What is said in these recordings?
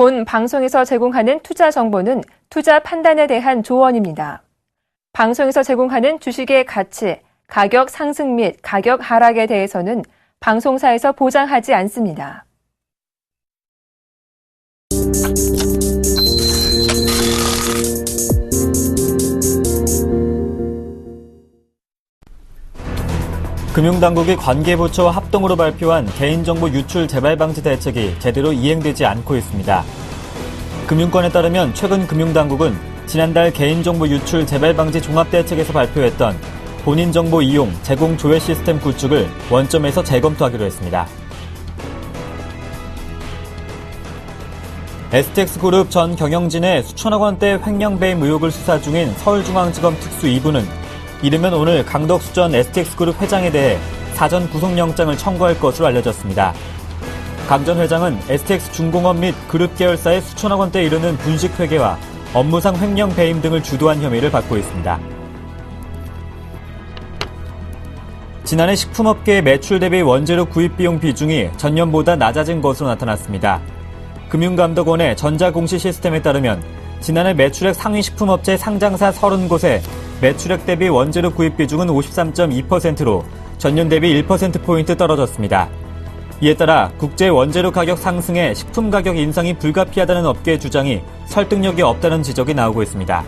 본 방송에서 제공하는 투자 정보는 투자 판단에 대한 조언입니다. 방송에서 제공하는 주식의 가치, 가격 상승 및 가격 하락에 대해서는 방송사에서 보장하지 않습니다. 금융당국이 관계부처와 합동으로 발표한 개인정보 유출 재발 방지 대책이 제대로 이행되지 않고 있습니다. 금융권에 따르면 최근 금융당국은 지난달 개인정보 유출 재발 방지 종합대책에서 발표했던 본인정보 이용, 제공 조회 시스템 구축을 원점에서 재검토하기로 했습니다. STX그룹 전 경영진의 수천억 원대 횡령 배임 의혹을 수사 중인 서울중앙지검 특수 2부는 이르면 오늘 강덕수 전 STX그룹 회장에 대해 사전 구속영장을 청구할 것으로 알려졌습니다. 강 전 회장은 STX중공업 및 그룹 계열사의 수천억 원대에 이르는 분식회계와 업무상 횡령 배임 등을 주도한 혐의를 받고 있습니다. 지난해 식품업계의 매출 대비 원재료 구입 비용 비중이 전년보다 낮아진 것으로 나타났습니다. 금융감독원의 전자공시 시스템에 따르면 지난해 매출액 상위 식품업체 상장사 30곳의 매출액 대비 원재료 구입 비중은 53.2%로 전년 대비 1%포인트 떨어졌습니다. 이에 따라 국제 원재료 가격 상승에 식품 가격 인상이 불가피하다는 업계의 주장이 설득력이 없다는 지적이 나오고 있습니다.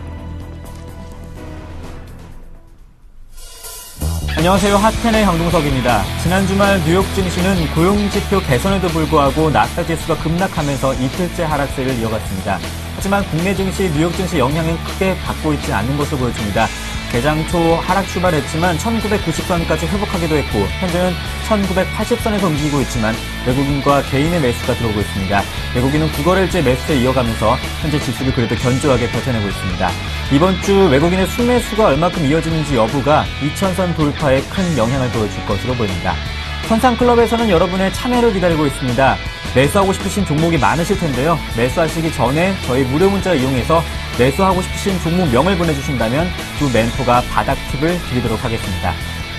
안녕하세요. 핫텐의 강동석입니다. 지난 주말 뉴욕 증시는 고용지표 개선에도 불구하고 나스닥 지수가 급락하면서 이틀째 하락세를 이어갔습니다. 하지만 국내 증시, 뉴욕 증시 영향은 크게 받고 있지 않는 것으로 보여집니다. 개장 초 하락 출발했지만 1990선까지 회복하기도 했고 현재는 1980선에서 움직이고 있지만 외국인과 개인의 매수가 들어오고 있습니다. 외국인은 9거래일째 매수세 이어가면서 현재 지수를 그래도 견조하게 버텨내고 있습니다. 이번 주 외국인의 순매수가 얼마큼 이어지는지 여부가 2000선 돌파에 큰 영향을 보여줄 것으로 보입니다. 선상클럽에서는 여러분의 참여를 기다리고 있습니다. 매수하고 싶으신 종목이 많으실 텐데요. 매수하시기 전에 저희 무료 문자를 이용해서 매수하고 싶으신 종목명을 보내주신다면 두 멘토가 바닥 팁을 드리도록 하겠습니다.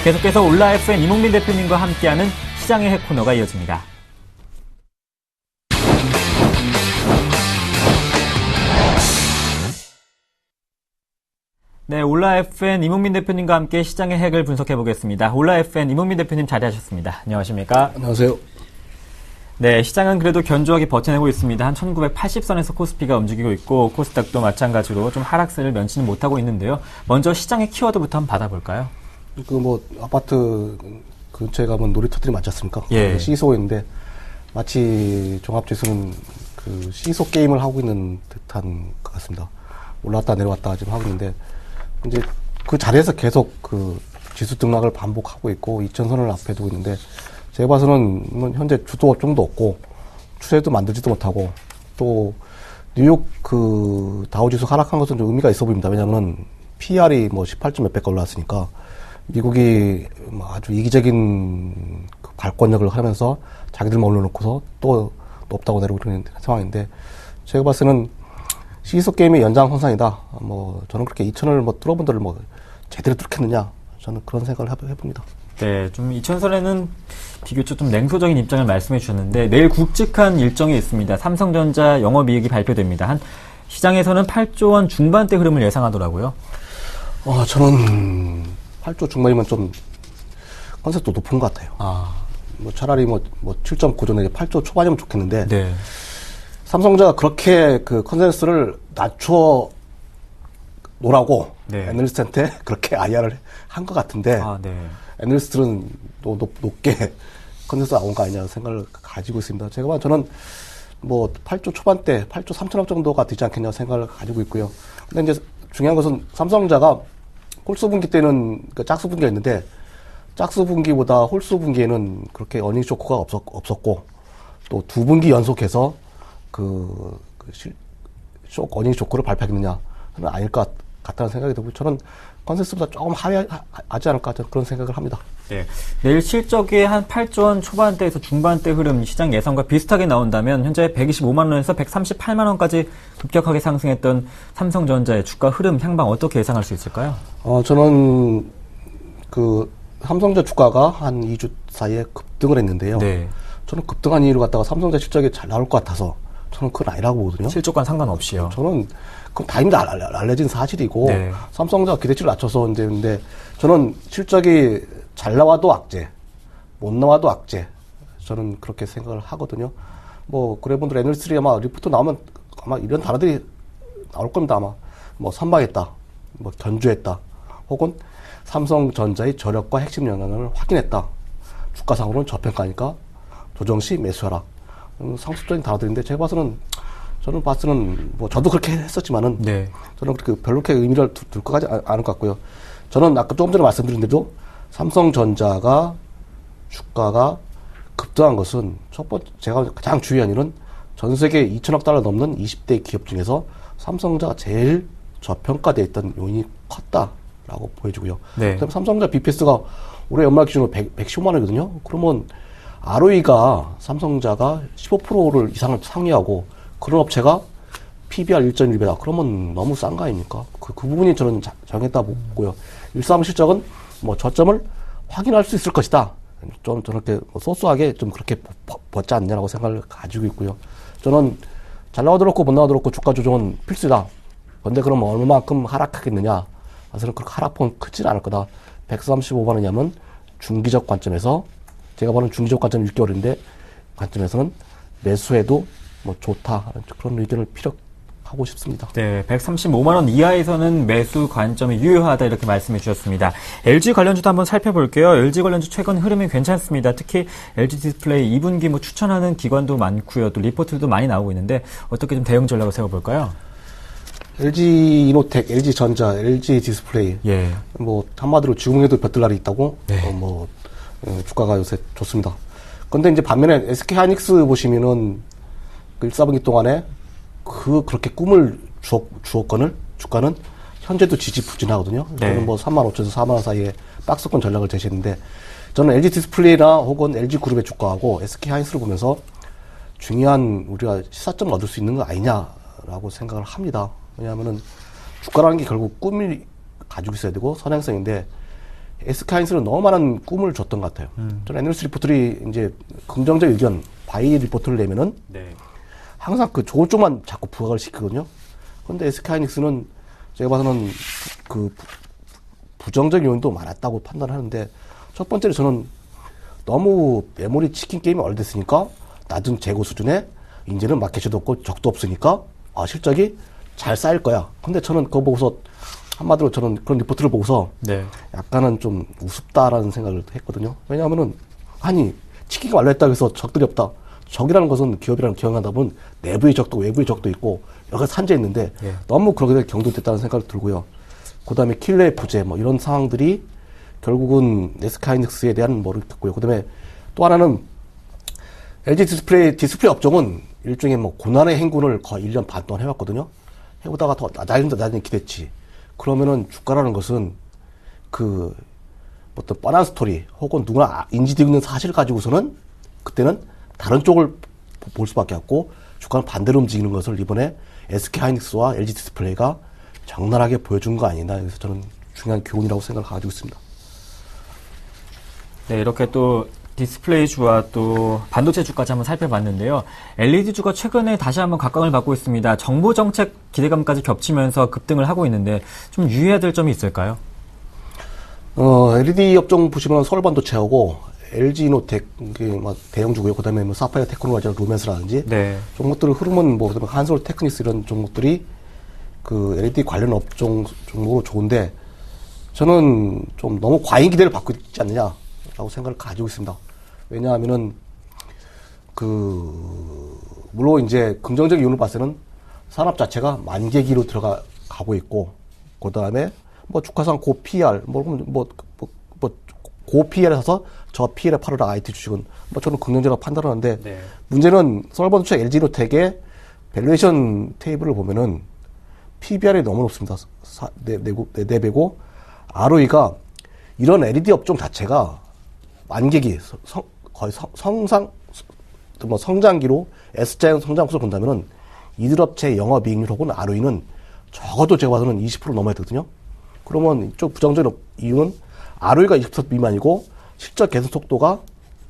계속해서 올라FN 이몽민 대표님과 함께하는 시장의 핵 코너가 이어집니다. 네, 올라FN 이몽민 대표님과 함께 시장의 핵을 분석해 보겠습니다. 올라FN 이몽민 대표님 자리하셨습니다. 안녕하십니까? 안녕하세요. 네, 시장은 그래도 견조하게 버텨내고 있습니다. 한 1980선에서 코스피가 움직이고 있고 코스닥도 마찬가지로 좀 하락세를 면치는 못하고 있는데요. 먼저 시장의 키워드부터 한번 받아볼까요? 아파트 근처에 가면 놀이터들이 많지 않습니까? 예. 시소인데 마치 종합지수는 시소 게임을 하고 있는 듯한 것 같습니다. 올라왔다 내려왔다 지금 하고 있는데 이제 그 자리에서 계속 지수 등락을 반복하고 있고 2000선을 앞에 두고 있는데 제가 봐서는 현재 주도 업종도 없고 추세도 만들지도 못하고 또 뉴욕 다우지수 하락한 것은 좀 의미가 있어 보입니다. 왜냐하면 PR이 18점 몇백 올랐으니까 미국이 아주 이기적인 발권력을 하면서 자기들만 올려놓고서 또 높다고 내려오고 있는 상황인데 제가 봤을 때는 시소 게임의 연장선상이다. 저는 그렇게 2000을 뚫어본 데를 제대로 뚫겠느냐. 저는 그런 생각을 해봅니다. 네, 좀 2000선에는 비교적 좀 냉소적인 입장을 말씀해 주셨는데 내일 굵직한 일정이 있습니다. 삼성전자 영업이익이 발표됩니다. 시장에서는 8조 원 중반대 흐름을 예상하더라고요. 저는 8조 중반이면 좀 컨셉도 높은 것 같아요. 차라리 7.9조 내지 8조 초반이면 좋겠는데 네. 삼성전자가 그렇게 컨센서스를 낮춰 놓으라고 네. 애널리스트한테 그렇게 IR을 한 것 같은데 네. 애널리스트는 높게 컨센서스 나온 거 아니냐 생각을 가지고 있습니다. 저는 8조 초반대, 8조 3천억 정도가 되지 않겠냐 생각을 가지고 있고요. 근데 이제 중요한 것은 삼성전자가 홀수분기 때는 짝수분기가 있는데 짝수분기보다 홀수분기에는 그렇게 어닝 쇼크가 없었고 또 두 분기 연속해서 어닝 쇼크를 발표하겠느냐 는 아닐 것 같다는 생각이 들고 저는 컨센서스보다 조금 하지 않을까 그런 생각을 합니다. 네. 내일 실적이 한 8조 원 초반대에서 중반대 흐름 시장 예상과 비슷하게 나온다면 현재 125만 원에서 138만 원까지 급격하게 상승했던 삼성전자의 주가 흐름 향방 어떻게 예상할 수 있을까요? 저는 삼성전자 주가가 한 2주 사이에 급등을 했는데요. 네. 저는 급등한 이유를 갖다가 삼성전자 실적이 잘 나올 것 같아서 저는 그건 아니라고 보거든요. 실적과는 상관없이요. 저는 그건 다 이미 알려진 사실이고 네. 삼성전자 기대치를 낮춰서 이제 근데 저는 실적이 잘 나와도 악재, 못 나와도 악재. 저는 그렇게 생각을 하거든요. 뭐 그래본들 애널리스트들이 아마 리포트 나오면 아마 이런 단어들이 나올 겁니다. 아마 뭐 선방했다, 뭐 견주했다, 혹은 삼성전자의 저력과 핵심 영향을 확인했다. 주가상으로는 저평가니까 조정 시 매수하라. 상습적인 단어들인데 저는 봐서는 뭐 저도 그렇게 했었지만은 네. 저는 그렇게 별로 그렇게 의미를 둘 것 같지 않을 것 같고요. 저는 아까 조금 전에 말씀드린 대로 삼성전자가 주가가 급등한 것은 첫 번째 제가 가장 주의한 일은 전 세계 2천억 달러 넘는 20대 기업 중에서 삼성전자가 제일 저평가되어 있던 요인이 컸다라고 보여지고요. 네. 그다음에 삼성전자 BPS가 올해 연말 기준으로 115만 원이거든요. 그러면 ROE가 삼성전자가 15%를 이상을 상회하고 그런 업체가 PBR 1.1배다. 그러면 너무 싼 거 아닙니까? 그 부분이 저는 정했다 보고요. 일상 실적은 뭐 저점을 확인할 수 있을 것이다. 좀 저렇게 소소하게 좀 그렇게 벗지 않냐라고 생각을 가지고 있고요. 저는 잘 나와도 그렇고 못 나와도 그렇고 주가 조정은 필수다. 근데 그럼 얼마만큼 하락하겠느냐? 사실은 그렇게 하락폭은 크지는 않을 거다. 135만 원이냐면 중기적 관점에서 제가 보는 중기적 관점 6개월인데 관점에서는 매수해도 뭐 좋다. 그런 의견을 피력하고 싶습니다. 네, 135만 원 이하에서는 매수 관점이 유효하다 이렇게 말씀해 주셨습니다. LG 관련주도 한번 살펴볼게요. LG 관련주 최근 흐름이 괜찮습니다. 특히 LG 디스플레이 2분기 뭐 추천하는 기관도 많고요. 또 리포트도 많이 나오고 있는데 어떻게 좀 대응 전략을 세워볼까요? LG 이노텍, LG 전자, LG 디스플레이. 예. 뭐 한마디로 지구에도 볕들날이 있다고. 네. 주가가 요새 좋습니다. 근데 이제 반면에 SK 하이닉스 보시면은 그 1사분기 동안에 그렇게 꿈을 주었거늘 주가는 현재도 지지부진하거든요. 네. 저는 뭐 35,000에서 4만 원 사이에 박스권 전략을 제시했는데 저는 LG 디스플레이나 혹은 LG 그룹의 주가하고 SK 하이닉스를 보면서 중요한 우리가 시사점을 얻을 수 있는 거 아니냐라고 생각을 합니다. 왜냐하면은 주가라는 게 결국 꿈을 가지고 있어야 되고 선행성인데 SK 하이닉스는 너무 많은 꿈을 줬던 것 같아요. 저는 애널리스트 리포트들이 이제 긍정적 의견, 바이 리포트를 내면은 네. 항상 그 좋은 쪽만 자꾸 부각을 시키거든요. 그런데 SK 하이닉스는 제가 봐서는 그 부정적 요인도 많았다고 판단하는데 첫 번째로 저는 너무 메모리 치킨 게임이 오래됐으니까 낮은 재고 수준에 이제는 마켓도 없고 적도 없으니까 실적이 잘 쌓일 거야. 근데 저는 그거 보고서 한마디로 저는 그런 리포트를 보고서 네. 약간은 좀 우습다라는 생각을 했거든요. 왜냐하면은 치킨이 완료했다고 해서 적들이 없다. 적이라는 것은 기업이라는 기업하다 보면 내부의 적도 외부의 적도 있고 여러 가지 산재 있는데 예. 너무 그렇게 경도됐다는 생각이 들고요. 그다음에 킬러의 부재 뭐 이런 상황들이 결국은 SK 하이닉스에 대한 뭐를 듣고요. 그다음에 또 하나는 LG 디스플레이 업종은 일종의 뭐 고난의 행군을 거의 1년 반 동안 해왔거든요. 해보다가 더 낮아진 기대치. 그러면은 주가라는 것은 그 어떤 뻔한 스토리 혹은 누구나 인지되고 있는 사실을 가지고서는 그때는 다른 쪽을 볼 수밖에 없고 주가는 반대로 움직이는 것을 이번에 SK 하이닉스와 LG 디스플레이가 적나라하게 보여준 거 아니나. 그래서 저는 중요한 교훈이라고 생각을 가지고 있습니다. 네, 이렇게 또 디스플레이주와 또 반도체 주까지 한번 살펴봤는데요. LED주가 최근에 다시 한번 각광을 받고 있습니다. 정부 정책 기대감까지 겹치면서 급등을 하고 있는데 좀 유의해야 될 점이 있을까요? LED 업종 보시면 서울반도체하고 LG 이노텍 대형주고요. 그다음에 뭐 사파이어 테크놀로지나 루멘스라든지 네. 종목들의 흐름은 뭐 그다음에 한솔 테크닉스 이런 종목들이 그 LED 관련 업종 종목으로 좋은데 저는 좀 너무 과잉 기대를 받고 있지 않느냐라고 생각을 가지고 있습니다. 왜냐하면은 물론 이제 긍정적인 이유를 봤을 때는 산업 자체가 만개기로 가고 있고 그다음에 뭐 주가상 고 PER 고 PER에 사서 저 PER에 팔으라 IT 주식은 뭐 저는 긍정적으로 판단하는데 네. 문제는 서울반도체 LG 이노텍의 밸류에이션 테이블을 보면은 PBR이 너무 높습니다. 4배고 ROE가 이런 LED 업종 자체가 만개기 거의 성장기로 S자형 성장구를 본다면은 이들 업체의 영업이익률 혹은 ROE는 적어도 제가 봐서는 20% 넘어야 되거든요. 그러면 이쪽 부정적인 이유는 ROE가 20% 미만이고 실적 개선 속도가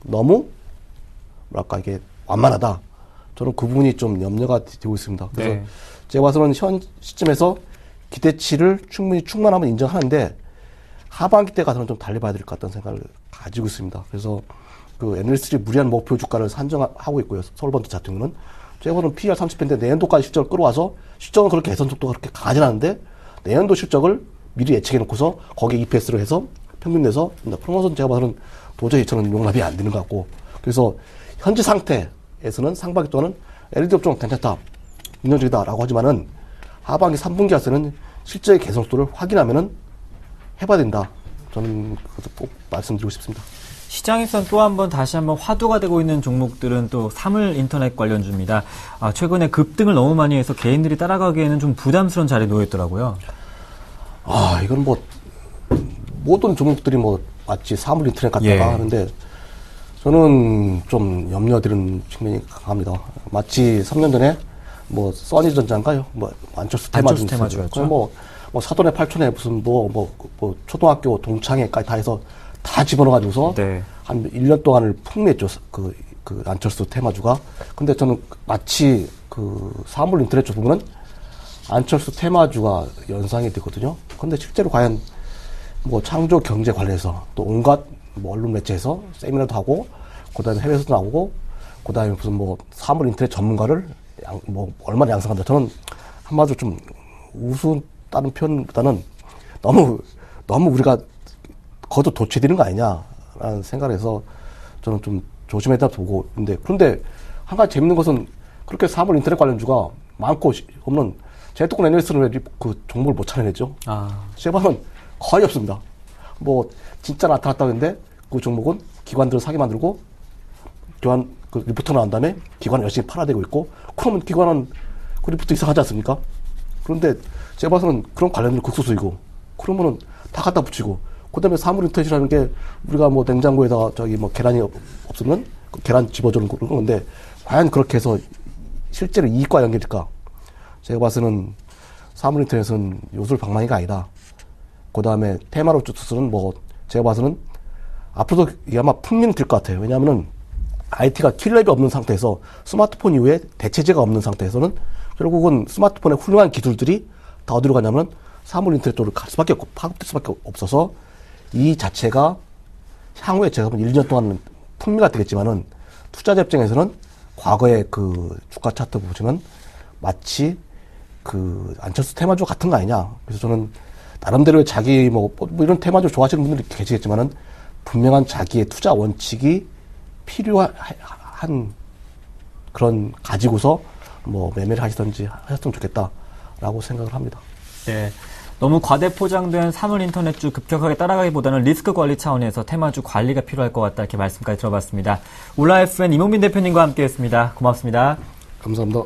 너무 이게 완만하다. 저는 그 부분이 좀 염려가 되고 있습니다. 그래서 네. 제가 봐서는 현 시점에서 기대치를 충만하면 인정하는데 하반기 때 가서는 좀 달려봐야 될 것 같다는 생각을 가지고 있습니다. 그래서 그 NL3 무리한 목표 주가를 산정하고 있고요. 서울번트 같은 경우는 제가 보는 PER 30배인데 내년도까지 실적을 끌어와서 실적은 그렇게 개선 속도가 그렇게 강하진 않은데 내년도 실적을 미리 예측해 놓고서 거기에 EPS를 해서 평균 내서 프로모션 제가 봐서는 도저히 저는 용납이 안 되는 것 같고 그래서 현재 상태에서는 상반기 동안은 LED 업종 괜찮다, 긍정적이다라고 하지만은 하반기 3분기 와서는 실적의 개선 속도를 확인하면은 해봐야 된다. 저는 그것도 꼭 말씀드리고 싶습니다. 시장에서는 또 한 번 다시 한번 화두가 되고 있는 종목들은 또 사물 인터넷 관련주입니다. 최근에 급등을 너무 많이 해서 개인들이 따라가기에는 좀 부담스러운 자리에 놓여 있더라고요. 이건 뭐 모든 종목들이 뭐 마치 사물 인터넷 같다가 예. 하는데 저는 좀 염려되는 측면이 강합니다. 마치 3년 전에 뭐 써니전자인가요? 뭐 안철수 테마주였죠. 뭐 사돈의 8촌에 무슨 뭐 초등학교 동창회까지 다 해서 다 집어넣어가지고서 네. 한 1년 동안을 풍미했죠. 그 안철수 테마주가. 근데 저는 마치 그 사물 인터넷 쪽 보면은 안철수 테마주가 연상이 되거든요. 근데 실제로 과연 뭐 창조 경제 관련해서 또 온갖 뭐 언론 매체에서 세미나도 하고 그다음에 해외에서도 나오고 그다음에 무슨 뭐 사물 인터넷 전문가를 뭐 얼마나 양성한다. 저는 한마디로 좀 우스다는 표현보다는 너무 우리가 거저 도취되는 거 아니냐라는 생각을 해서 저는 좀 조심해다 보고 있는데 그런데 한 가지 재밌는 것은 그렇게 사물 인터넷 관련주가 많고 없는 제독권 NLS는 왜 그 종목을 못 찾아내죠? 제발은 거의 없습니다. 뭐 진짜 나타났다고 했는데 그 종목은 기관들을 사게 만들고 교환 그 리포트 나온 다음에 기관을 열심히 팔아대고 있고 그러면 기관은 그 리포트 이상하지 않습니까? 그런데 제가 봐서는 그런 관련주는 극소수이고 그러면은 다 갖다 붙이고 그다음에 사물 인터넷이라는 게 우리가 뭐 냉장고에다가 저기 뭐 계란이 없으면 그 계란 집어주는 그런 건데 과연 그렇게 해서 실제로 이익과 연결일까? 제가 봐서는 사물 인터넷은 요술 방망이가 아니다. 그 다음에 테마로 투수는 뭐 제가 봐서는 앞으로도 이게 아마 풍미는 될 것 같아요. 왜냐하면은 IT가 킬랩이 없는 상태에서 스마트폰 이후에 대체제가 없는 상태에서는 결국은 스마트폰의 훌륭한 기술들이 다 어디로 가냐면 사물 인터넷 쪽으로 갈 수밖에 없고 파급될 수밖에 없어서 이 자체가 향후에 제가 보면 1년 동안은 풍미가 되겠지만은 투자자 입장에서는 과거의 그 주가 차트 보시면 마치 그 안철수 테마주 같은 거 아니냐. 그래서 저는 나름대로 자기 뭐 이런 테마주 좋아하시는 분들이 계시겠지만은 분명한 자기의 투자 원칙이 필요한 그런 가지고서 뭐 매매를 하시든지 하셨으면 좋겠다라고 생각을 합니다. 네. 너무 과대 포장된 사물 인터넷주 급격하게 따라가기보다는 리스크 관리 차원에서 테마주 관리가 필요할 것 같다 이렇게 말씀까지 들어봤습니다. 울라FN 이몽민 대표님과 함께했습니다. 고맙습니다. 감사합니다.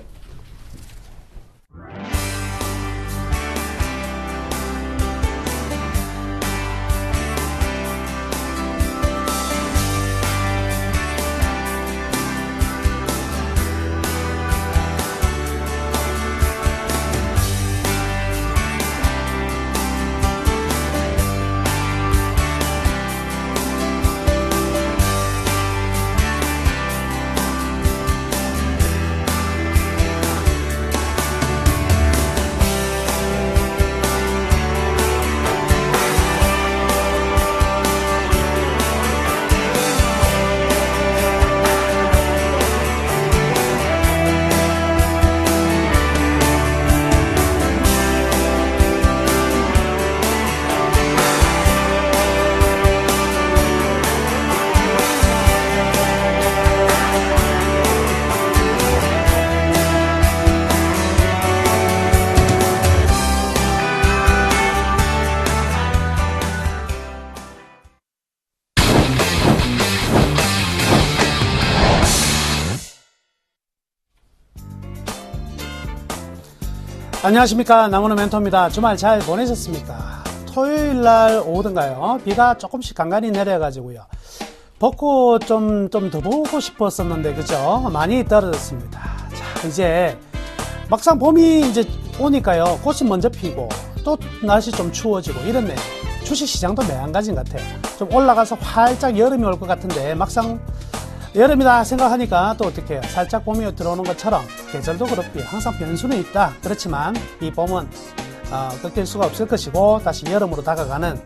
안녕하십니까, 남은호 멘토입니다. 주말 잘 보내셨습니까? 토요일날 오후던가요, 비가 조금씩 간간히 내려가지고요, 벚꽃 좀 더 보고 싶었었는데 그죠? 많이 떨어졌습니다. 자, 이제 막상 봄이 이제 오니까요, 꽃이 먼저 피고 또 날씨 좀 추워지고 이렇네요. 주식시장도 매한가지 같아요. 좀 올라가서 활짝 여름이 올 것 같은데 막상 여름이다 생각하니까 또 어떻게 해요? 살짝 봄이 들어오는 것처럼 계절도 그렇고요. 항상 변수는 있다. 그렇지만 이 봄은 꺾일 수가 없을 것이고 다시 여름으로 다가가는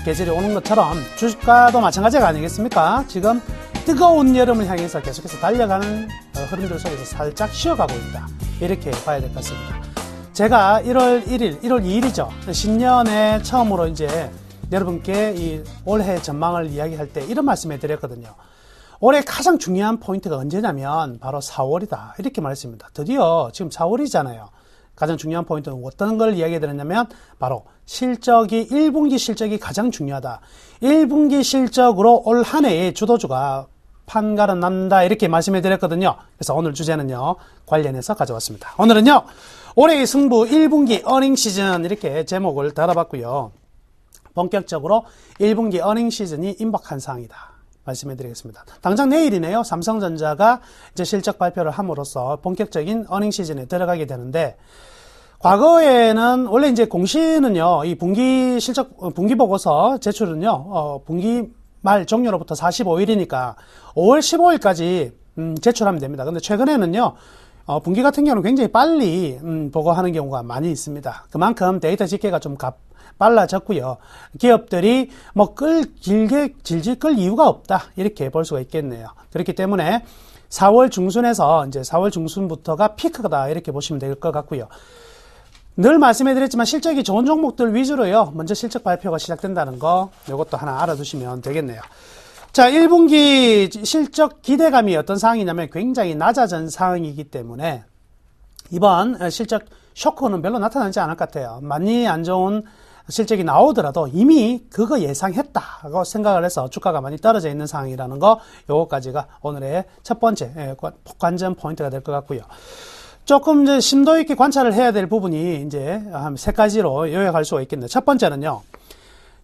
계절이 오는 것처럼 주가도 마찬가지가 아니겠습니까? 지금 뜨거운 여름을 향해서 계속해서 달려가는 흐름들 속에서 살짝 쉬어가고 있다. 이렇게 봐야 될 것 같습니다. 제가 1월 1일, 1월 2일이죠. 신년에 처음으로 이제 여러분께 이 올해 전망을 이야기할 때 이런 말씀을 드렸거든요. 올해 가장 중요한 포인트가 언제냐면 바로 4월이다. 이렇게 말했습니다. 드디어 지금 4월이잖아요. 가장 중요한 포인트는 어떤 걸 이야기 드렸냐면 바로 실적이 1분기 실적이 가장 중요하다. 1분기 실적으로 올 한 해의 주도주가 판가름 난다 이렇게 말씀해 드렸거든요. 그래서 오늘 주제는요. 관련해서 가져왔습니다. 오늘은요. 올해의 승부 1분기 어닝 시즌 이렇게 제목을 달아봤고요. 본격적으로 1분기 어닝 시즌이 임박한 상황이다. 말씀해 드리겠습니다. 당장 내일이네요. 삼성전자가 이제 실적 발표를 함으로써 본격적인 어닝 시즌에 들어가게 되는데 과거에는 원래 이제 공시는요. 이 분기 실적 분기 보고서 제출은요. 분기 말 종료로부터 45일이니까 5월 15일까지 제출하면 됩니다. 근데 최근에는요. 분기 같은 경우는 굉장히 빨리 보고하는 경우가 많이 있습니다. 그만큼 데이터 집계가 좀 빨라졌고요. 기업들이 뭐 질질 끌 이유가 없다. 이렇게 볼 수가 있겠네요. 그렇기 때문에 4월 중순에서 이제 4월 중순부터가 피크다. 이렇게 보시면 될 것 같고요. 늘 말씀해 드렸지만 실적이 좋은 종목들 위주로요. 먼저 실적 발표가 시작된다는 거 이것도 하나 알아두시면 되겠네요. 자, 1분기 실적 기대감이 어떤 상황이냐면 굉장히 낮아진 상황이기 때문에 이번 실적 쇼크는 별로 나타나지 않을 것 같아요. 많이 안 좋은 실적이 나오더라도 이미 그거 예상했다고 생각을 해서 주가가 많이 떨어져 있는 상황이라는 거 요거까지가 오늘의 첫 번째 관전 포인트가 될 것 같고요. 조금 이제 심도 있게 관찰을 해야 될 부분이 이제 한 세 가지로 요약할 수가 있겠네요. 첫 번째는요.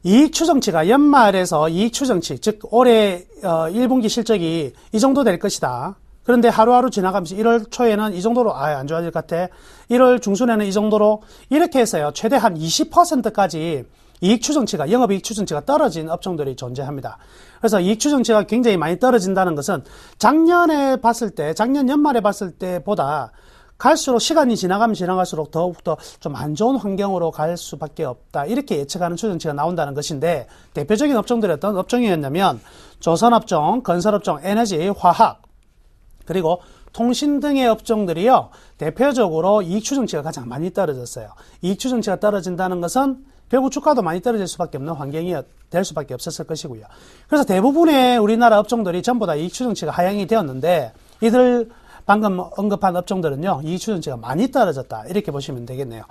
이익 추정치가 연말에서 이익 추정치, 즉 올해 1분기 실적이 이 정도 될 것이다. 그런데 하루하루 지나가면서 1월 초에는 이 정도로 안 좋아질 것 같아. 1월 중순에는 이 정도로 이렇게 해서요. 최대 한 20%까지 이익 추정치가 영업이익 추정치가 떨어진 업종들이 존재합니다. 그래서 이익 추정치가 굉장히 많이 떨어진다는 것은 작년에 봤을 때, 작년 연말에 봤을 때보다 갈수록 시간이 지나가면 지나갈수록 더욱더 좀 안 좋은 환경으로 갈 수밖에 없다. 이렇게 예측하는 추정치가 나온다는 것인데 대표적인 업종들이 어떤 업종이었냐면 조선업종, 건설업종, 에너지, 화학 그리고 통신 등의 업종들이요. 대표적으로 이익 추정치가 가장 많이 떨어졌어요. 이익 추정치가 떨어진다는 것은 결국 주가도 많이 떨어질 수밖에 없는 환경이 될 수밖에 없었을 것이고요. 그래서 대부분의 우리나라 업종들이 전부 다 이익 추정치가 하향이 되었는데 이들 방금 언급한 업종들은요, 이익 추정치가 많이 떨어졌다. 이렇게 보시면 되겠네요.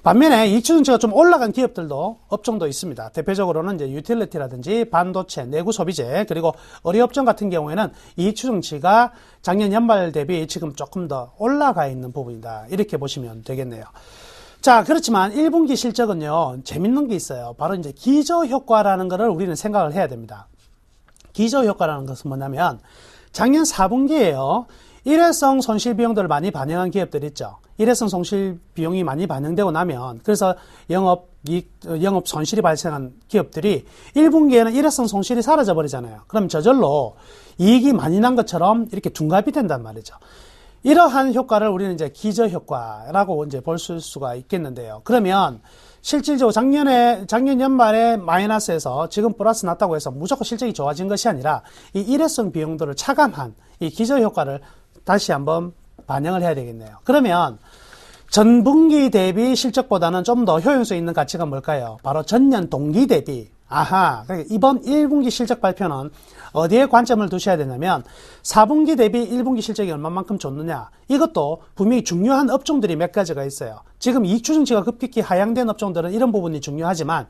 반면에 이익 추정치가 좀 올라간 기업들도, 업종도 있습니다. 대표적으로는 이제 유틸리티라든지 반도체, 내구 소비재, 그리고 의료업종 같은 경우에는 이익 추정치가 작년 연말 대비 지금 조금 더 올라가 있는 부분이다. 이렇게 보시면 되겠네요. 자, 그렇지만 1분기 실적은요, 재밌는 게 있어요. 바로 이제 기저효과라는 거를 우리는 생각을 해야 됩니다. 기저효과라는 것은 뭐냐면, 작년 4분기에요, 일회성 손실 비용들을 많이 반영한 기업들 있죠. 일회성 손실 비용이 많이 반영되고 나면 그래서 영업 손실이 발생한 기업들이 1분기에는 일회성 손실이 사라져 버리잖아요. 그럼 저절로 이익이 많이 난 것처럼 이렇게 둔갑이 된단 말이죠. 이러한 효과를 우리는 이제 기저 효과라고 이제 볼 수가 있겠는데요. 그러면 실질적으로 작년 연말에 마이너스에서 지금 플러스 났다고 해서 무조건 실적이 좋아진 것이 아니라 이 일회성 비용들을 차감한 이 기저 효과를 다시 한번 반영을 해야 되겠네요. 그러면 전분기 대비 실적보다는 좀 더 효용성 있는 가치가 뭘까요? 바로 전년 동기 대비. 그러니까 이번 1분기 실적 발표는 어디에 관점을 두셔야 되냐면 4분기 대비 1분기 실적이 얼마만큼 좋느냐. 이것도 분명히 중요한 업종들이 몇 가지가 있어요. 지금 이익 추정치가 급격히 하향된 업종들은 이런 부분이 중요하지만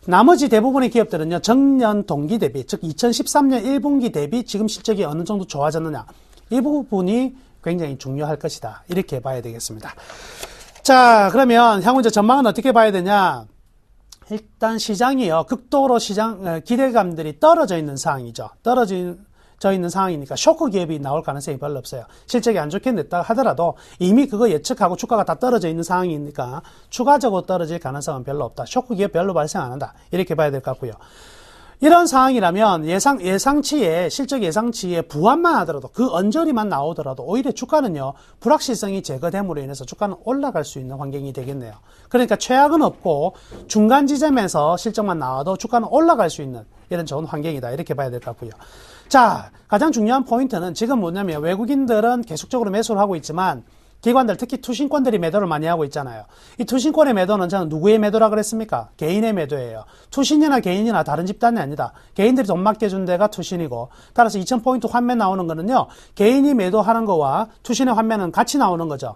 나머지 대부분의 기업들은요. 전년 동기 대비, 즉 2013년 1분기 대비 지금 실적이 어느 정도 좋아졌느냐. 이 부분이 굉장히 중요할 것이다. 이렇게 봐야 되겠습니다. 자, 그러면 향후 이제 전망은 어떻게 봐야 되냐? 일단 시장이요. 극도로 기대감들이 떨어져 있는 상황이죠. 떨어져 있는 상황이니까 쇼크 기업이 나올 가능성이 별로 없어요. 실적이 안 좋게 냈다 하더라도 이미 그거 예측하고 주가가 다 떨어져 있는 상황이니까 추가적으로 떨어질 가능성은 별로 없다. 쇼크 기업 별로 발생 안 한다. 이렇게 봐야 될 것 같고요. 이런 상황이라면 예상치에, 실적 예상치에 부합만 하더라도 그 언저리만 나오더라도 오히려 주가는요, 불확실성이 제거됨으로 인해서 주가는 올라갈 수 있는 환경이 되겠네요. 그러니까 최악은 없고 중간 지점에서 실적만 나와도 주가는 올라갈 수 있는 이런 좋은 환경이다. 이렇게 봐야 될 것 같고요. 자, 가장 중요한 포인트는 지금 뭐냐면 외국인들은 계속적으로 매수를 하고 있지만 기관들, 특히 투신권들이 매도를 많이 하고 있잖아요. 이 투신권의 매도는 저는 누구의 매도라 그랬습니까? 개인의 매도예요. 투신이나 개인이나 다른 집단이 아니다. 개인들이 돈 맡겨준 데가 투신이고, 따라서 2000포인트 환매 나오는 거는요, 개인이 매도하는 거와 투신의 환매는 같이 나오는 거죠.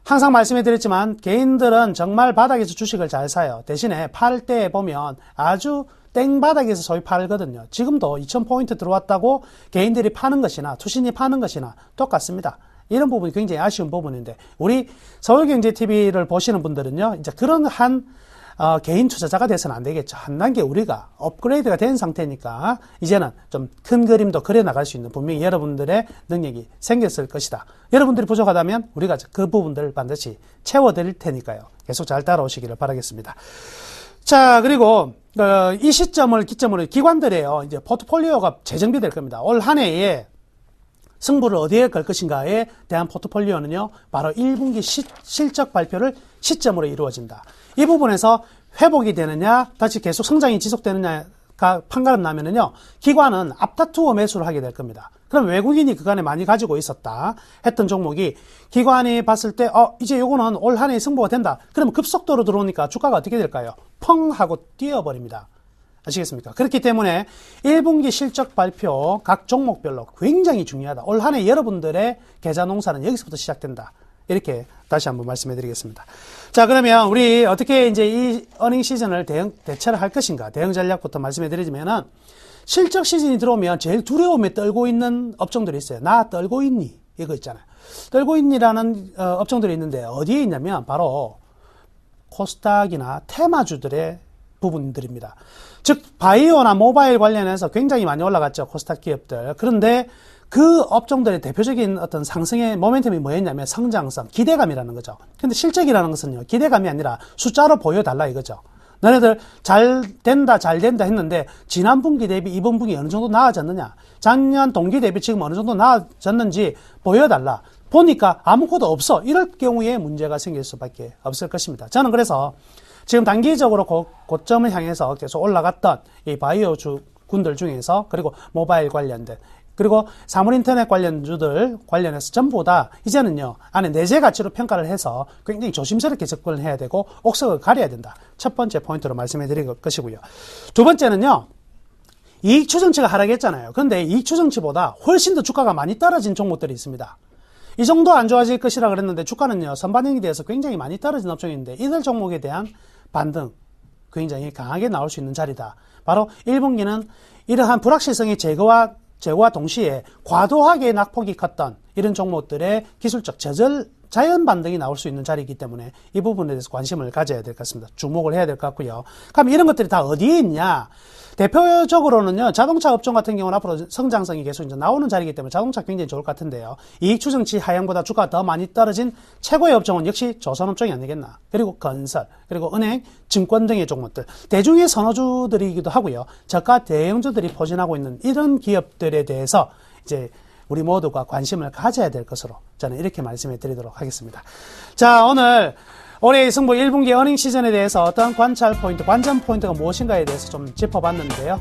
항상 말씀해드렸지만 개인들은 정말 바닥에서 주식을 잘 사요. 대신에 팔 때 보면 아주 땡바닥에서 소위 팔거든요. 지금도 2000포인트 들어왔다고 개인들이 파는 것이나 투신이 파는 것이나 똑같습니다. 이런 부분이 굉장히 아쉬운 부분인데, 우리 서울경제TV를 보시는 분들은요, 이제 그런 개인 투자자가 돼서는 안 되겠죠. 한 단계 우리가 업그레이드가 된 상태니까, 이제는 좀 큰 그림도 그려나갈 수 있는 분명히 여러분들의 능력이 생겼을 것이다. 여러분들이 부족하다면 우리가 그 부분들을 반드시 채워드릴 테니까요. 계속 잘 따라오시기를 바라겠습니다. 자, 그리고, 이 시점을 기점으로 기관들이에요. 이제 포트폴리오가 재정비될 겁니다. 올 한 해에 승부를 어디에 걸 것인가에 대한 포트폴리오는요, 바로 1분기 실적 발표를 시점으로 이루어진다. 이 부분에서 회복이 되느냐, 다시 계속 성장이 지속되느냐가 판가름 나면은요, 기관은 앞다투어 매수를 하게 될 겁니다. 그럼 외국인이 그간에 많이 가지고 있었다 했던 종목이 기관이 봤을 때, 이제 요거는 올 한 해에 승부가 된다. 그러면 급속도로 들어오니까 주가가 어떻게 될까요? 펑 하고 뛰어버립니다. 아시겠습니까? 그렇기 때문에 1분기 실적 발표 각 종목별로 굉장히 중요하다. 올 한 해 여러분들의 계좌 농사는 여기서부터 시작된다. 이렇게 다시 한번 말씀해 드리겠습니다. 자, 그러면 우리 어떻게 이제 이 어닝 시즌을 대처를 할 것인가? 대응 전략부터 말씀해 드리자면은, 실적 시즌이 들어오면 제일 두려움에 떨고 있는 업종들이 있어요. 나 떨고 있니? 이거 있잖아요. 떨고 있니라는 업종들이 있는데 어디에 있냐면 바로 코스닥이나 테마주들의 부분들입니다. 즉 바이오나 모바일 관련해서 굉장히 많이 올라갔죠. 코스닥 기업들. 그런데 그 업종들의 대표적인 어떤 상승의 모멘텀이 뭐였냐면 성장성, 기대감이라는 거죠. 근데 실적이라는 것은요, 기대감이 아니라 숫자로 보여달라 이거죠. 너네들 잘 된다 했는데 지난 분기 대비 이번 분기 어느 정도 나아졌느냐, 작년 동기 대비 지금 어느 정도 나아졌는지 보여달라. 보니까 아무것도 없어. 이럴 경우에 문제가 생길 수밖에 없을 것입니다. 저는 그래서 지금 단기적으로 고점을 향해서 계속 올라갔던 이 바이오 군들 중에서, 그리고 모바일 관련된, 그리고 사물인터넷 관련주들 관련해서 전부 다 이제는요, 안에 내재 가치로 평가를 해서 굉장히 조심스럽게 접근을 해야 되고 옥석을 가려야 된다. 첫 번째 포인트로 말씀해 드릴 것이고요. 두 번째는요, 이익 추정치가 하락했잖아요. 그런데 이익 추정치보다 훨씬 더 주가가 많이 떨어진 종목들이 있습니다. 이 정도 안 좋아질 것이라 그랬는데 주가는요, 선반영이 돼서 굉장히 많이 떨어진 업종인데 이들 종목에 대한 반등 굉장히 강하게 나올 수 있는 자리다. 바로 1분기는 이러한 불확실성의 제거와 동시에 과도하게 낙폭이 컸던 이런 종목들의 기술적 자연 반등이 나올 수 있는 자리이기 때문에 이 부분에 대해서 관심을 가져야 될 것 같습니다. 주목을 해야 될 것 같고요. 그럼 이런 것들이 다 어디에 있냐? 대표적으로는요, 자동차 업종 같은 경우는 앞으로 성장성이 계속 이제 나오는 자리이기 때문에 자동차 굉장히 좋을 것 같은데요. 이익 추정치 하향보다 주가가 더 많이 떨어진 최고의 업종은 역시 조선업종이 아니겠나. 그리고 건설, 그리고 은행, 증권 등의 종목들. 대중의 선호주들이기도 하고요. 저가 대형주들이 포진하고 있는 이런 기업들에 대해서 이제 우리 모두가 관심을 가져야 될 것으로 저는 이렇게 말씀해 드리도록 하겠습니다. 자, 오늘 올해의 승부 1분기 어닝 시즌에 대해서 어떤 관찰 포인트, 관전 포인트가 무엇인가에 대해서 좀 짚어봤는데요.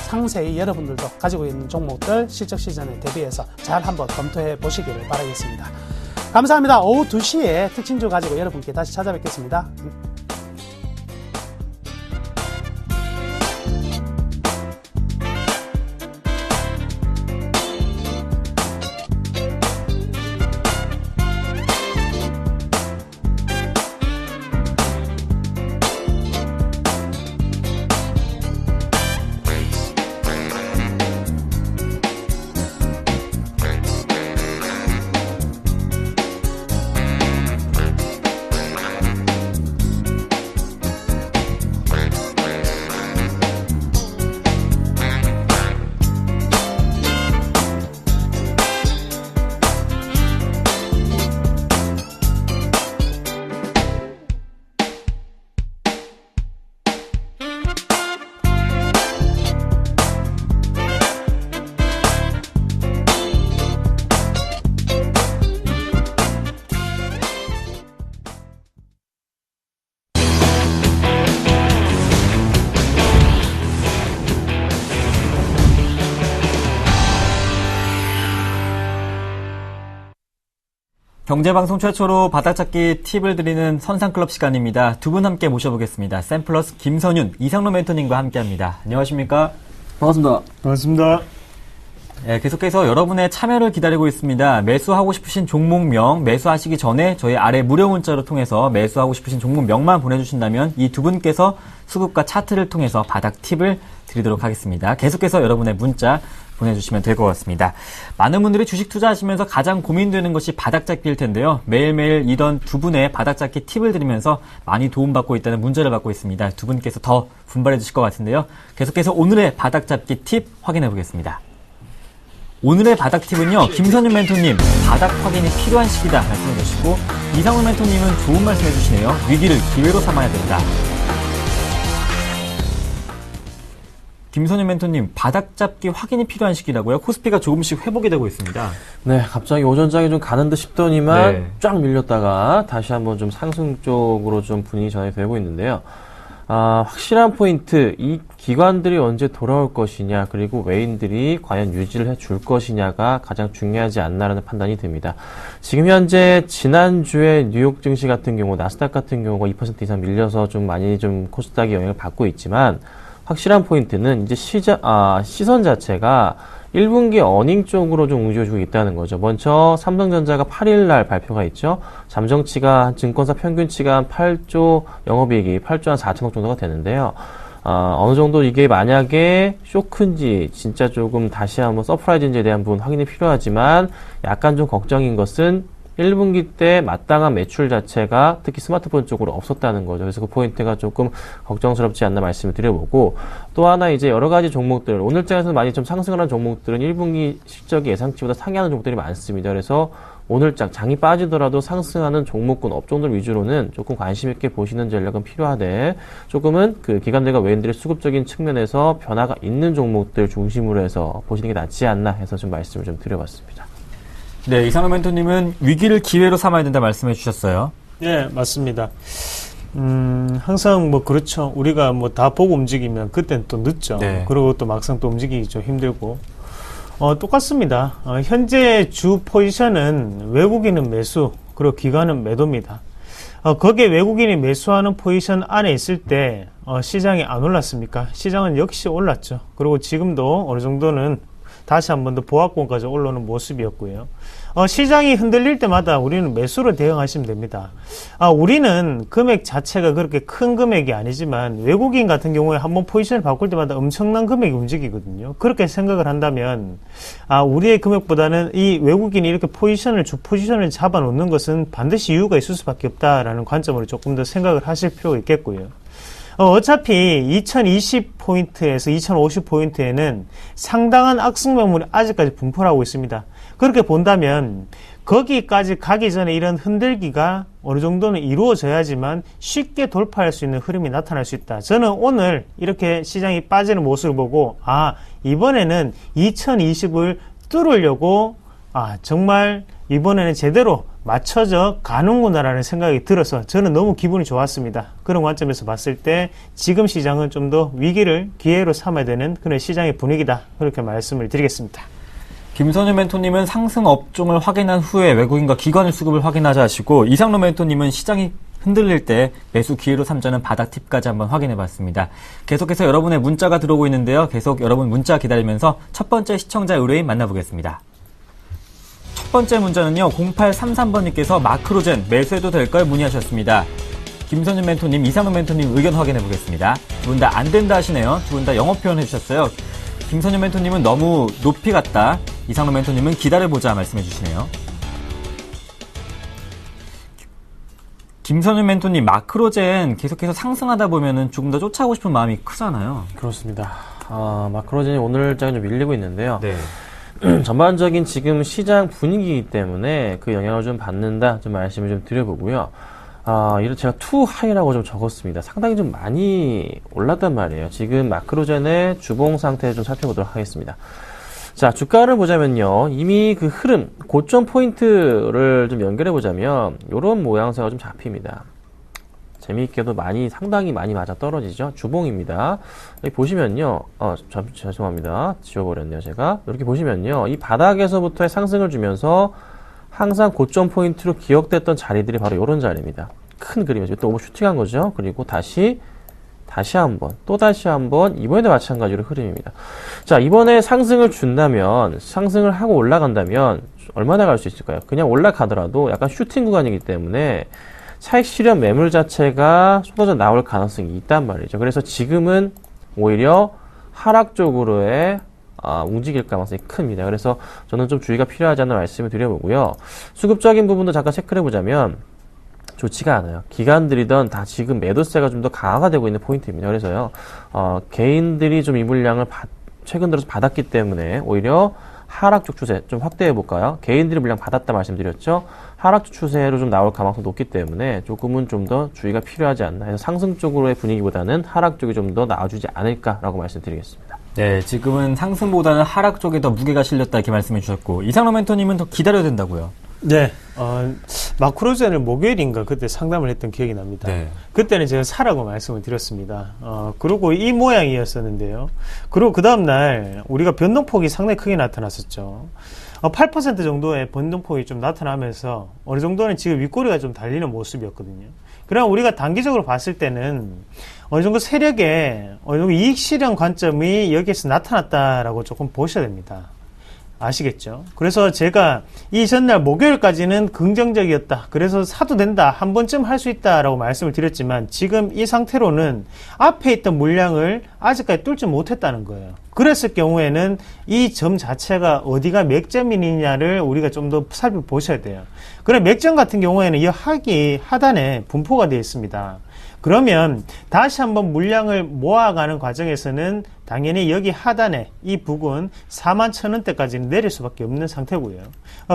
상세히 여러분들도 가지고 있는 종목들 실적 시즌에 대비해서 잘 한번 검토해 보시기를 바라겠습니다. 감사합니다. 오후 2시에 특징주 가지고 여러분께 다시 찾아뵙겠습니다. 경제방송 최초로 바닥잡기 팁을 드리는 선상클럽 시간입니다. 두 분 함께 모셔보겠습니다. 샘플러스 김선윤, 이상로 멘토님과 함께합니다. 안녕하십니까? 반갑습니다. 반갑습니다. 네, 계속해서 여러분의 참여를 기다리고 있습니다. 매수하고 싶으신 종목명, 매수하시기 전에 저희 아래 무료 문자로 통해서 매수하고 싶으신 종목명만 보내주신다면 이 두 분께서 수급과 차트를 통해서 바닥 팁을 드리도록 하겠습니다. 계속해서 여러분의 문자 보내주시면 될 것 같습니다. 많은 분들이 주식 투자하시면서 가장 고민되는 것이 바닥잡기일 텐데요. 매일매일 이런 두 분의 바닥잡기 팁을 드리면서 많이 도움받고 있다는 문자를 받고 있습니다. 두 분께서 더 분발해 주실 것 같은데요. 계속해서 오늘의 바닥잡기 팁 확인해 보겠습니다. 오늘의 바닥 팁은요, 김선윤 멘토님, 바닥 확인이 필요한 시기다 말씀해 주시고, 이상훈 멘토님은 좋은 말씀 해주시네요. 위기를 기회로 삼아야 된다. 김선윤 멘토님, 바닥 잡기 확인이 필요한 시기라고요? 코스피가 조금씩 회복이 되고 있습니다. 네, 갑자기 오전장에 좀 가는 듯 싶더니만 네. 쫙 밀렸다가 다시 한번 좀 상승 쪽으로 좀 분위기 전환이 되고 있는데요. 확실한 포인트, 이 기관들이 언제 돌아올 것이냐, 그리고 외인들이 과연 유지를 해줄 것이냐가 가장 중요하지 않나라는 판단이 듭니다. 지금 현재 지난주에 뉴욕 증시 같은 경우, 나스닥 같은 경우가 2% 이상 밀려서 좀 많이 좀 코스닥이 영향을 받고 있지만, 확실한 포인트는 이제 시선 자체가 1분기 어닝 쪽으로 좀 움직여주고 있다는 거죠. 먼저 삼성전자가 8일날 발표가 있죠. 잠정치가 증권사 평균치가 한 8조 영업이익이 8조 한 4천억 정도가 되는데요. 어느 정도 이게 만약에 쇼크인지 진짜 조금 다시 한번 서프라이즈인지에 대한 부분 확인이 필요하지만 약간 좀 걱정인 것은 1분기 때 마땅한 매출 자체가 특히 스마트폰 쪽으로 없었다는 거죠. 그래서 그 포인트가 조금 걱정스럽지 않나 말씀을 드려보고, 또 하나 이제 여러 가지 종목들, 오늘장에서 많이 좀 상승을 한 종목들은 1분기 실적이 예상치보다 상회하는 종목들이 많습니다. 그래서 오늘장 장이 빠지더라도 상승하는 종목군 업종들 위주로는 조금 관심 있게 보시는 전략은 필요하되, 조금은 그 기관들과 외인들의 수급적인 측면에서 변화가 있는 종목들 중심으로 해서 보시는 게 낫지 않나 해서 좀 말씀을 좀 드려봤습니다. 네, 이상훈 멘토님은 위기를 기회로 삼아야 된다 말씀해 주셨어요. 네, 맞습니다. 항상 그렇죠. 우리가 다 보고 움직이면 그때는 또 늦죠. 네. 그리고 또 막상 또 움직이기 좀 힘들고. 똑같습니다. 현재 주 포지션은 외국인은 매수, 그리고 기관은 매도입니다. 거기에 외국인이 매수하는 포지션 안에 있을 때, 시장이 안 올랐습니까? 시장은 역시 올랐죠. 그리고 지금도 어느 정도는 다시 한 번 더 보합권까지 올라오는 모습이었고요. 시장이 흔들릴 때마다 우리는 매수로 대응하시면 됩니다. 우리는 금액 자체가 그렇게 큰 금액이 아니지만 외국인 같은 경우에 한번 포지션을 바꿀 때마다 엄청난 금액이 움직이거든요. 그렇게 생각을 한다면 우리의 금액보다는 이 외국인이 이렇게 주 포지션을 잡아놓는 것은 반드시 이유가 있을 수밖에 없다라는 관점으로 조금 더 생각을 하실 필요가 있겠고요. 어차피 2020포인트에서 2050포인트에는 상당한 악성 매물이 아직까지 분포를 하고 있습니다. 그렇게 본다면 거기까지 가기 전에 이런 흔들기가 어느 정도는 이루어져야지만 쉽게 돌파할 수 있는 흐름이 나타날 수 있다. 저는 오늘 이렇게 시장이 빠지는 모습을 보고 이번에는 2020을 뚫으려고 정말 이번에는 제대로 맞춰져 가는구나라는 생각이 들어서 저는 너무 기분이 좋았습니다. 그런 관점에서 봤을 때 지금 시장은 좀 더 위기를 기회로 삼아야 되는 그런 시장의 분위기다. 그렇게 말씀을 드리겠습니다. 김선윤 멘토님은 상승 업종을 확인한 후에 외국인과 기관의 수급을 확인하자 하시고, 이상로 멘토님은 시장이 흔들릴 때 매수 기회로 삼자는 바닥 팁까지 한번 확인해 봤습니다. 계속해서 여러분의 문자가 들어오고 있는데요. 계속 여러분 문자 기다리면서 첫 번째 시청자 의뢰인 만나보겠습니다. 첫 번째 문자는요, 0833번님께서 마크로젠 매수해도 될까요? 문의하셨습니다. 김선윤 멘토님, 이상훈 멘토님 의견 확인해 보겠습니다. 두 분 다 안 된다 하시네요. 두 분 다 영업 표현 해주셨어요. 김선윤 멘토님은 너무 높이 갔다. 이상훈 멘토님은 기다려보자 말씀해 주시네요. 김선윤 멘토님, 마크로젠 계속해서 상승하다 보면은 조금 더 쫓아가고 싶은 마음이 크잖아요. 그렇습니다. 마크로젠이 오늘장에 좀 밀리고 있는데요. 네. 전반적인 지금 시장 분위기이기 때문에 그 영향을 좀 받는다 좀 말씀을 좀 드려보고요. 이를 제가 투 하이라고 좀 적었습니다. 상당히 좀 많이 올랐단 말이에요. 지금 마크로젠의 주봉 상태 좀 살펴보도록 하겠습니다. 자, 주가를 보자면요. 이미 그 흐름, 고점 포인트를 좀 연결해 보자면 이런 모양새가 좀 잡힙니다. 재미있게도 상당히 많이 맞아 떨어지죠. 주봉입니다. 여기 보시면요. 죄송합니다. 지워버렸네요, 제가. 이렇게 보시면요. 이 바닥에서부터의 상승을 주면서 항상 고점 포인트로 기억됐던 자리들이 바로 이런 자리입니다. 큰 그림이죠. 또 오버슈팅한 거죠. 그리고 다시 한번, 또 다시 한번, 이번에도 마찬가지로 흐름입니다. 자, 이번에 상승을 준다면, 상승을 하고 올라간다면, 얼마나 갈 수 있을까요? 그냥 올라가더라도 약간 슈팅 구간이기 때문에 차익 실현 매물 자체가 쏟아져 나올 가능성이 있단 말이죠. 그래서 지금은 오히려 하락 쪽으로의 움직일 가능성이 큽니다. 그래서 저는 좀 주의가 필요하지 않나 말씀을 드려보고요. 수급적인 부분도 잠깐 체크를 해보자면 좋지가 않아요. 기관들이든 다 지금 매도세가 좀 더 강화가 되고 있는 포인트입니다. 그래서요, 개인들이 좀 이 물량을 최근 들어서 받았기 때문에 오히려 하락 쪽 추세 좀 확대해 볼까요? 개인들이 물량 받았다 말씀드렸죠. 하락 쪽 추세로 좀 나올 가능성이 높기 때문에 조금은 좀 더 주의가 필요하지 않나 해서 상승 쪽으로의 분위기보다는 하락 쪽이 좀 더 나와주지 않을까라고 말씀드리겠습니다. 네, 지금은 상승보다는 하락 쪽에 더 무게가 실렸다 이렇게 말씀해 주셨고 이상로 멘토님은 더 기다려야 된다고요. 네, 마크로젠을 목요일인가 그때 상담을 했던 기억이 납니다. 네. 그때는 제가 사라고 말씀을 드렸습니다. 그리고 이 모양이었었는데요. 그리고 그 다음날 우리가 변동폭이 상당히 크게 나타났었죠. 8% 정도의 변동폭이 좀 나타나면서 어느 정도는 지금 윗꼬리가 좀 달리는 모습이었거든요. 그럼 우리가 단기적으로 봤을 때는 어느 정도 세력의 어느 정도 이익 실현 관점이 여기에서 나타났다라고 조금 보셔야 됩니다. 아시겠죠? 그래서 제가 이 전날 목요일까지는 긍정적이었다. 그래서 사도 된다. 한 번쯤 할 수 있다라고 말씀을 드렸지만 지금 이 상태로는 앞에 있던 물량을 아직까지 뚫지 못했다는 거예요. 그랬을 경우에는 이 점 자체가 어디가 맥점이냐를 우리가 좀 더 살펴보셔야 돼요. 그럼 맥점 같은 경우에는 이 하단에 분포가 되어 있습니다. 그러면 다시 한번 물량을 모아가는 과정에서는 당연히 여기 하단에 이 부근 41,000원대까지는 내릴 수밖에 없는 상태고요.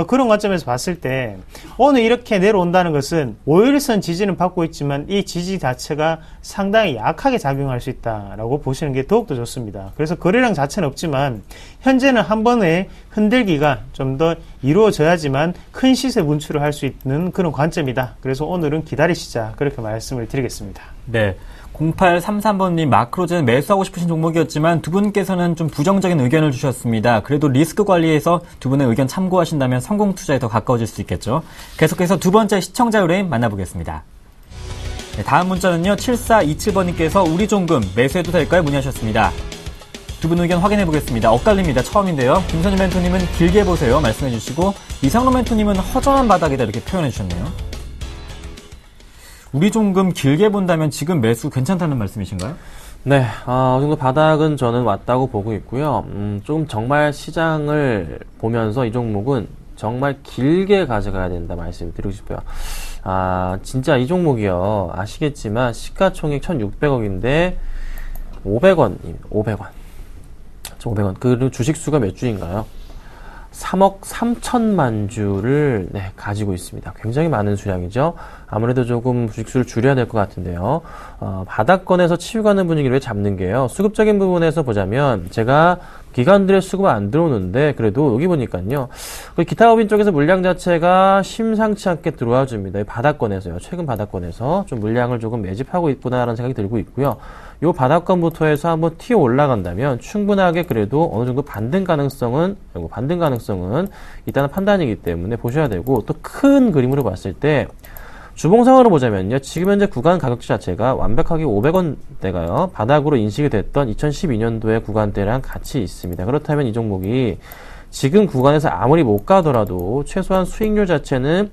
그런 관점에서 봤을 때 오늘 이렇게 내려온다는 것은 5일선 지지는 받고 있지만 이 지지 자체가 상당히 약하게 작용할 수 있다라고 보시는 게 더욱더 좋습니다. 그래서 거래량 자체는 없지만 현재는 한 번에 흔들기가 좀 더 이루어져야지만 큰 시세 분출을 할 수 있는 그런 관점이다. 그래서 오늘은 기다리시자 그렇게 말씀을 드리겠습니다. 네. 0833번님 마크로젠 매수하고 싶으신 종목이었지만 두 분께서는 좀 부정적인 의견을 주셨습니다. 그래도 리스크 관리에서 두 분의 의견 참고하신다면 성공 투자에 더 가까워질 수 있겠죠. 계속해서 두 번째 시청자 의뢰인 만나보겠습니다. 네, 다음 문자는요. 7427번님께서 우리 종금 매수해도 될까요? 문의하셨습니다. 두 분 의견 확인해 보겠습니다. 엇갈립니다. 처음인데요. 김선희 멘토님은 길게 보세요. 말씀해 주시고 이상로 멘토님은 허전한 바닥이다 이렇게 표현해 주셨네요. 우리 종금 길게 본다면 지금 매수 괜찮다는 말씀이신가요? 네, 이 정도 바닥은 저는 왔다고 보고 있고요. 좀 정말 시장을 보면서 이 종목은 정말 길게 가져가야 된다 말씀드리고 싶어요. 진짜 이 종목이요. 아시겠지만 시가총액 1,600억인데 500원. 그리고 주식수가 몇 주인가요? 3억 3천만 주를 가지고 있습니다. 굉장히 많은 수량이죠. 아무래도 조금 주식수를 줄여야 될 것 같은데요. 바닥권에서 치유가는 분위기를 왜 잡는 게요. 수급적인 부분에서 보자면 제가 기관들의 수급은 안 들어오는데 그래도 여기 보니까요. 기타법인 쪽에서 물량 자체가 심상치 않게 들어와 줍니다. 바닥권에서요. 최근 바닥권에서 좀 물량을 조금 매집하고 있구나라는 생각이 들고 있고요. 요 바닥권부터 해서 한번 튀어 올라간다면 충분하게 그래도 어느 정도 반등 가능성은 일단은 판단이기 때문에 보셔야 되고 또 큰 그림으로 봤을 때 주봉상으로 보자면요. 지금 현재 구간 가격대 자체가 완벽하게 500원대가요. 바닥으로 인식이 됐던 2012년도의 구간대랑 같이 있습니다. 그렇다면 이 종목이 지금 구간에서 아무리 못 가더라도 최소한 수익률 자체는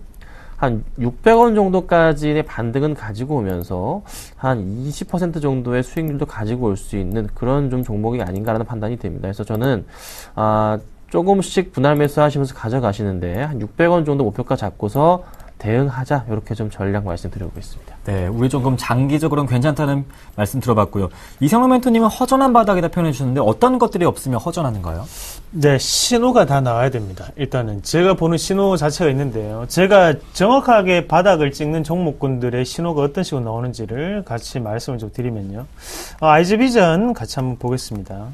한 600원 정도까지의 반등은 가지고 오면서 한 20% 정도의 수익률도 가지고 올 수 있는 그런 좀 종목이 아닌가라는 판단이 됩니다. 그래서 저는 조금씩 분할 매수하시면서 가져가시는데 한 600원 정도 목표가 잡고서 대응하자 이렇게 좀 전략 말씀드리고 있습니다. 네, 우리 조금 장기적으로는 괜찮다는 말씀 들어봤고요. 이상로 멘토님은 허전한 바닥이다 표현해 주셨는데 어떤 것들이 없으면 허전하는가요? 네, 신호가 다 나와야 됩니다. 일단은 제가 보는 신호 자체가 있는데요. 제가 정확하게 바닥을 찍는 종목군들의 신호가 어떤 식으로 나오는지를 같이 말씀을 좀 드리면요. IG비전 같이 한번 보겠습니다.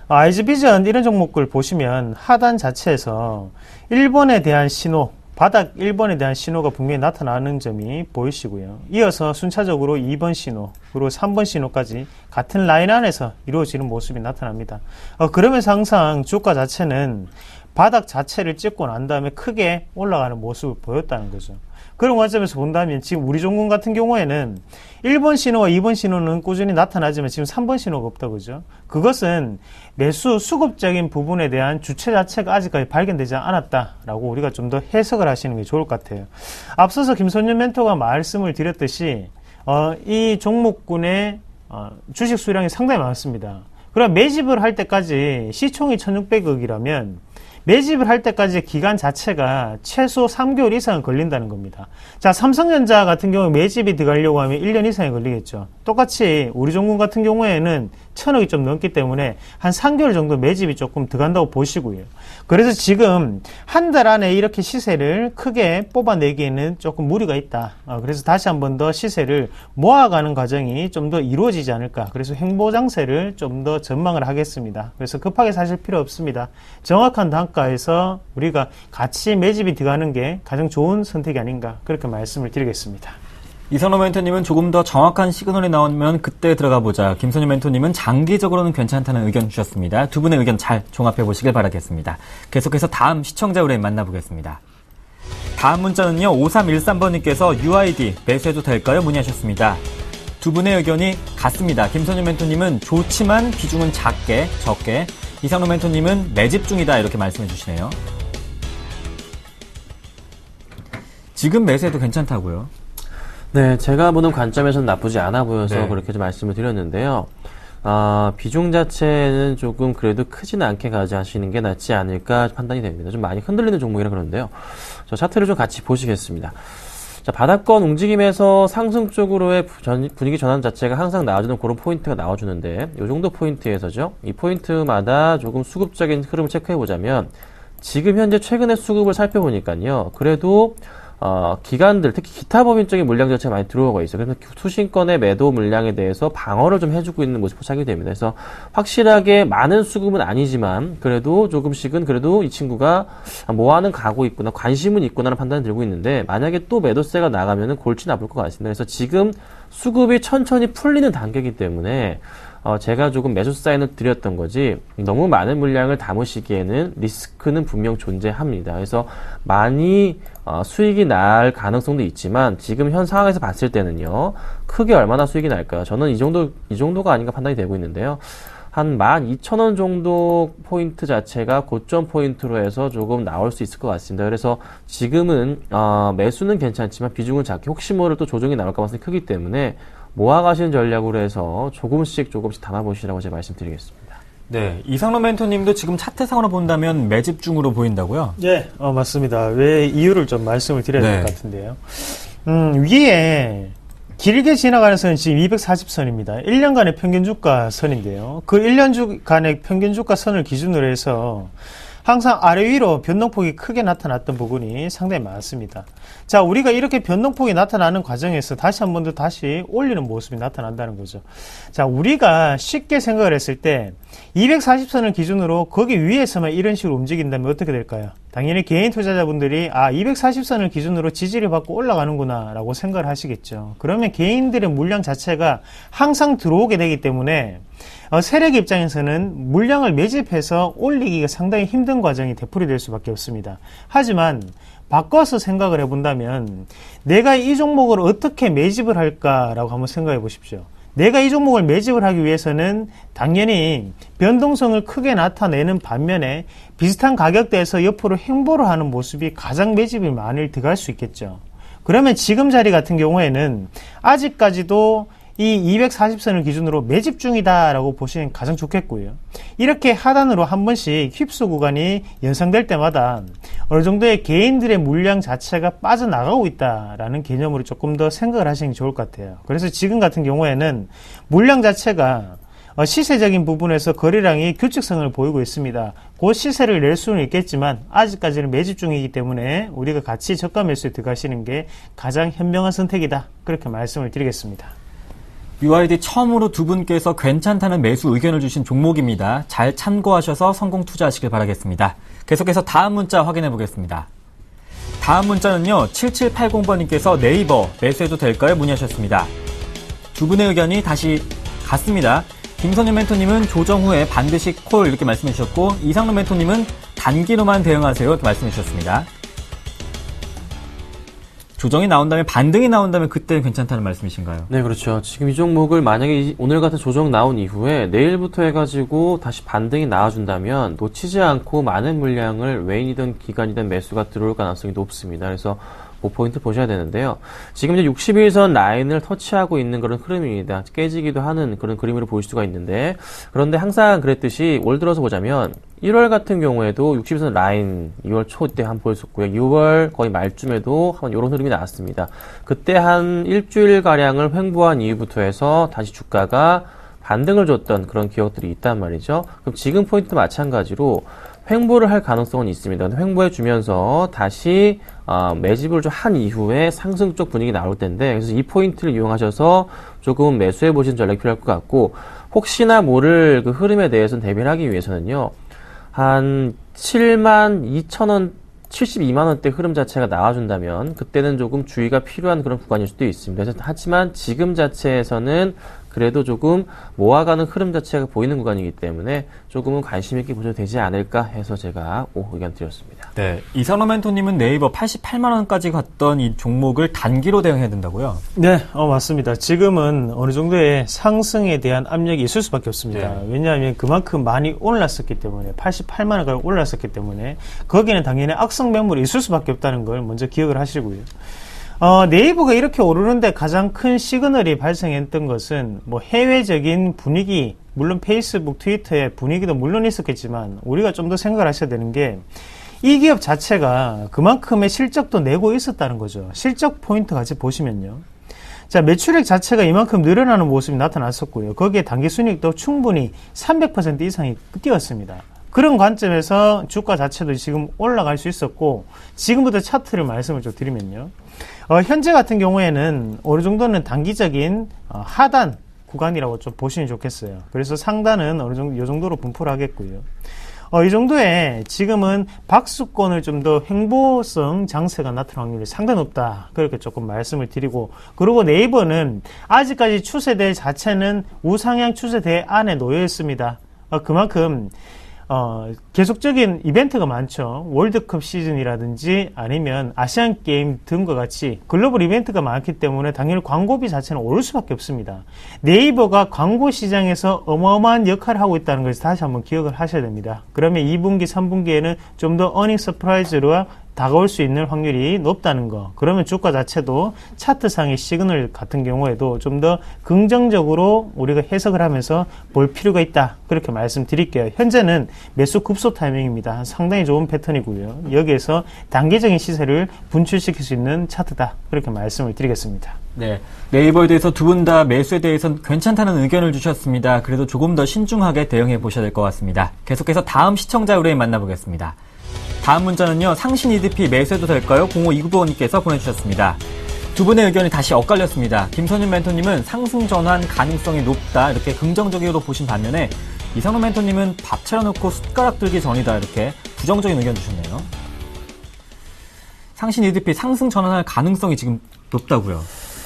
IG비전 이런 종목을 보시면 하단 자체에서 1번에 대한 신호, 바닥 1번에 대한 신호가 분명히 나타나는 점이 보이시고요. 이어서 순차적으로 2번 신호, 그리고 3번 신호까지 같은 라인 안에서 이루어지는 모습이 나타납니다. 그러면서 항상 주가 자체는 바닥 자체를 찍고 난 다음에 크게 올라가는 모습을 보였다는 거죠. 그런 관점에서 본다면 지금 우리 종목 같은 경우에는 1번 신호와 2번 신호는 꾸준히 나타나지만 지금 3번 신호가 없다, 그죠? 그것은 매수 수급적인 부분에 대한 주체 자체가 아직까지 발견되지 않았다라고 우리가 좀 더 해석을 하시는 게 좋을 것 같아요. 앞서서 김선윤 멘토가 말씀을 드렸듯이 이 종목군의 주식 수량이 상당히 많습니다. 그럼 매집을 할 때까지 시총이 1600억이라면 매집을 할 때까지의 기간 자체가 최소 3개월 이상은 걸린다는 겁니다. 자, 삼성전자 같은 경우 매집이 들어가려고 하면 1년 이상이 걸리겠죠. 똑같이 우리 종목 같은 경우에는 1000억이 좀 넘기 때문에 한 3개월 정도 매집이 조금 들어간다고 보시고요. 그래서 지금 한 달 안에 이렇게 시세를 크게 뽑아내기에는 조금 무리가 있다. 그래서 다시 한 번 더 시세를 모아가는 과정이 좀 더 이루어지지 않을까. 그래서 횡보장세를 좀 더 전망을 하겠습니다. 그래서 급하게 사실 필요 없습니다. 정확한 단가에서 우리가 같이 매집이 들어가는 게 가장 좋은 선택이 아닌가, 그렇게 말씀을 드리겠습니다. 이선호 멘토님은 조금 더 정확한 시그널이 나오면 그때 들어가 보자. 김선유 멘토님은 장기적으로는 괜찮다는 의견 주셨습니다. 두 분의 의견 잘 종합해 보시길 바라겠습니다. 계속해서 다음 시청자 의뢰 만나보겠습니다. 다음 문자는요, 5313번님께서 UID 매수해도 될까요? 문의하셨습니다. 두 분의 의견이 같습니다. 김선유 멘토님은 좋지만 비중은 작게, 적게, 이상로 멘토님은 매집 중이다, 이렇게 말씀해 주시네요. 지금 매수해도 괜찮다고요? 네, 제가 보는 관점에서는 나쁘지 않아 보여서 네. 그렇게 좀 말씀을 드렸는데요. 비중 자체는 조금 그래도 크지는 않게 가져가시는 게 낫지 않을까 판단이 됩니다. 좀 많이 흔들리는 종목이라 그런데요. 저 차트를 좀 같이 보시겠습니다. 자, 바닥권 움직임에서 상승 쪽으로의 분위기 전환 자체가 항상 나와주는 그런 포인트가 나와주는데, 이 정도 포인트에서죠. 이 포인트마다 조금 수급적인 흐름을 체크해보자면, 지금 현재 최근의 수급을 살펴보니까요. 그래도 기관들, 특히 기타 법인적인 물량 자체가 많이 들어오고 있어요. 그래서 수신권의 매도 물량에 대해서 방어를 좀 해주고 있는 모습이 포착이 됩니다. 그래서 확실하게 많은 수급은 아니지만 그래도 조금씩은 그래도 이 친구가 뭐하는 가고 있구나, 관심은 있구나라는 판단이 들고 있는데, 만약에 또 매도세가 나가면은 골치 나쁠 것 같습니다. 그래서 지금 수급이 천천히 풀리는 단계이기 때문에 제가 조금 매수 사인을 드렸던 거지, 너무 많은 물량을 담으시기에는 리스크는 분명 존재합니다. 그래서 많이 수익이 날 가능성도 있지만, 지금 현 상황에서 봤을 때는요, 크게 얼마나 수익이 날까요? 저는 이 정도가 아닌가 판단이 되고 있는데요. 한 12,000원 정도 포인트 자체가 고점 포인트로 해서 조금 나올 수 있을 것 같습니다. 그래서 지금은 매수는 괜찮지만 비중은 작게, 혹시 모를 또 조정이 나올 가능성이 크기 때문에 모아가시는 전략으로 해서 조금씩 담아보시라고 제가 말씀드리겠습니다. 네, 이상로 멘토님도 지금 차트상으로 본다면 매집 중으로 보인다고요? 네, 맞습니다. 왜 이유를 좀 말씀을 드려야 될 것 같은데요. 위에 길게 지나가는 선은 지금 240선입니다. 1년간의 평균 주가 선인데요. 그 1년간의 평균 주가 선을 기준으로 해서 항상 아래 위로 변동폭이 크게 나타났던 부분이 상당히 많습니다. 자, 우리가 이렇게 변동폭이 나타나는 과정에서 다시 한 번 더 다시 올리는 모습이 나타난다는 거죠. 자, 우리가 쉽게 생각을 했을 때 240선을 기준으로 거기 위에서만 이런 식으로 움직인다면 어떻게 될까요? 당연히 개인 투자자분들이 240선을 기준으로 지지를 받고 올라가는구나 라고 생각을 하시겠죠. 그러면 개인들의 물량 자체가 항상 들어오게 되기 때문에 세력 입장에서는 물량을 매집해서 올리기가 상당히 힘든 과정이 되풀이될 수밖에 없습니다. 하지만 바꿔서 생각을 해본다면 내가 이 종목을 어떻게 매집을 할까라고 한번 생각해 보십시오. 내가 이 종목을 매집을 하기 위해서는 당연히 변동성을 크게 나타내는 반면에 비슷한 가격대에서 옆으로 횡보를 하는 모습이 가장 매집이 많이 들어갈 수 있겠죠. 그러면 지금 자리 같은 경우에는 아직까지도 이 240선을 기준으로 매집 중이다라고 보시면 가장 좋겠고요. 이렇게 하단으로 한 번씩 휩수 구간이 연상될 때마다 어느 정도의 개인들의 물량 자체가 빠져나가고 있다라는 개념으로 조금 더 생각을 하시는 게 좋을 것 같아요. 그래서 지금 같은 경우에는 물량 자체가 시세적인 부분에서 거래량이 규칙성을 보이고 있습니다. 그 시세를 낼 수는 있겠지만 아직까지는 매집 중이기 때문에 우리가 같이 저가 매수에 들어가시는 게 가장 현명한 선택이다, 그렇게 말씀을 드리겠습니다. UID 처음으로 두 분께서 괜찮다는 매수 의견을 주신 종목입니다. 잘 참고하셔서 성공 투자하시길 바라겠습니다. 계속해서 다음 문자 확인해 보겠습니다. 다음 문자는요, 7780번님께서 네이버 매수해도 될까요? 문의하셨습니다. 두 분의 의견이 다시 같습니다. 김선윤 멘토님은 조정 후에 반드시 콜, 이렇게 말씀해 주셨고, 이상로 멘토님은 단기로만 대응하세요. 이렇게 말씀해 주셨습니다. 조정이 나온다면, 반등이 나온다면 그때는 괜찮다는 말씀이신가요? 네, 그렇죠. 지금 이 종목을 만약에 오늘 같은 조정 나온 이후에 내일부터 해가지고 다시 반등이 나와준다면 놓치지 않고 많은 물량을 외인이든 기관이든 매수가 들어올 가능성이 높습니다. 그래서 그 포인트 보셔야 되는데요. 지금 이제 60일선 라인을 터치하고 있는 그런 흐름입니다. 깨지기도 하는 그런 그림으로 보일 수가 있는데, 그런데 항상 그랬듯이 올 들어서 보자면 1월 같은 경우에도 60일선 라인 2월 초 때 한 번 보였었고요. 6월 거의 말쯤에도 한번 이런 흐름이 나왔습니다. 그때 한 일주일가량을 횡보한 이후부터 해서 다시 주가가 반등을 줬던 그런 기억들이 있단 말이죠. 그럼 지금 포인트 마찬가지로 횡보를 할 가능성은 있습니다. 횡보해 주면서 다시 매집을 좀 한 이후에 상승 쪽 분위기 나올 텐데, 그래서 이 포인트를 이용하셔서 조금 매수해 보시는 전략이 필요할 것 같고, 혹시나 모를 그 흐름에 대해서는 대비를 하기 위해서는요, 한 72,000원 72만원대 흐름 자체가 나와준다면 그때는 조금 주의가 필요한 그런 구간일 수도 있습니다. 하지만 지금 자체에서는 그래도 조금 모아가는 흐름 자체가 보이는 구간이기 때문에 조금은 관심 있게 보셔도 되지 않을까 해서 제가 의견 드렸습니다. 네, 이상로 멘토님은 네이버 88만원까지 갔던 이 종목을 단기로 대응해야 된다고요? 네, 맞습니다. 지금은 어느 정도의 상승에 대한 압력이 있을 수밖에 없습니다. 네. 왜냐하면 그만큼 많이 올랐었기 때문에, 88만 원까지 올랐었기 때문에 거기에는 당연히 악성 매물이 있을 수밖에 없다는 걸 먼저 기억을 하시고요. 네이버가 이렇게 오르는데 가장 큰 시그널이 발생했던 것은 뭐 해외적인 분위기, 물론 페이스북, 트위터의 분위기도 물론 있었겠지만 우리가 좀 더 생각을 하셔야 되는 게, 이 기업 자체가 그만큼의 실적도 내고 있었다는 거죠. 실적 포인트 같이 보시면요. 자, 매출액 자체가 이만큼 늘어나는 모습이 나타났었고요. 거기에 당기순이익도 충분히 300% 이상이 뛰었습니다. 그런 관점에서 주가 자체도 지금 올라갈 수 있었고, 지금부터 차트를 말씀을 좀 드리면요. 현재 같은 경우에는 어느 정도는 단기적인 하단 구간이라고 좀 보시면 좋겠어요. 그래서 상단은 어느 정도, 이 정도로 분포를 하겠고요. 이 정도에 지금은 박수권을 좀 더 횡보성 장세가 나타날 확률이 상당히 높다. 그렇게 조금 말씀을 드리고, 그리고 네이버는 아직까지 추세대 자체는 우상향 추세대 안에 놓여 있습니다. 그만큼 계속적인 이벤트가 많죠. 월드컵 시즌이라든지 아니면 아시안 게임 등과 같이 글로벌 이벤트가 많기 때문에 당연히 광고비 자체는 오를 수밖에 없습니다. 네이버가 광고 시장에서 어마어마한 역할을 하고 있다는 것을 다시 한번 기억을 하셔야 됩니다. 그러면 2분기, 3분기에는 좀 더 어닝 서프라이즈로 다가올 수 있는 확률이 높다는 거. 그러면 주가 자체도 차트상의 시그널 같은 경우에도 좀 더 긍정적으로 우리가 해석을 하면서 볼 필요가 있다. 그렇게 말씀드릴게요. 현재는 매수 급소 타이밍입니다. 상당히 좋은 패턴이고요. 여기에서 단기적인 시세를 분출시킬 수 있는 차트다. 그렇게 말씀을 드리겠습니다. 네, 네이버에 대해서 두 분 다 매수에 대해서는 괜찮다는 의견을 주셨습니다. 그래도 조금 더 신중하게 대응해 보셔야 될 것 같습니다. 계속해서 다음 시청자 의뢰인 만나보겠습니다. 다음 문자는요, 상신 EDP 매수해도 될까요? 0529번님께서 보내주셨습니다. 두 분의 의견이 다시 엇갈렸습니다. 김선윤 멘토님은 상승 전환 가능성이 높다, 이렇게 긍정적으로 보신 반면에 이상로 멘토님은 밥 차려놓고 숟가락 들기 전이다, 이렇게 부정적인 의견 주셨네요. 상신 EDP 상승 전환할 가능성이 지금 높다고요?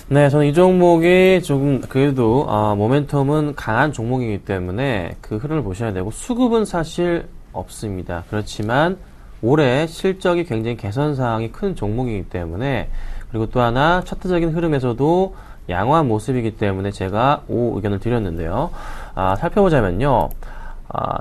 네, 저는 이 종목이 조금 그래도 모멘텀은 강한 종목이기 때문에 그 흐름을 보셔야 되고, 수급은 사실 없습니다. 그렇지만 올해 실적이 굉장히 개선 사항이 큰 종목이기 때문에, 그리고 또 하나 차트적인 흐름에서도 양호한 모습이기 때문에 제가 의견을 드렸는데요. 살펴보자면요.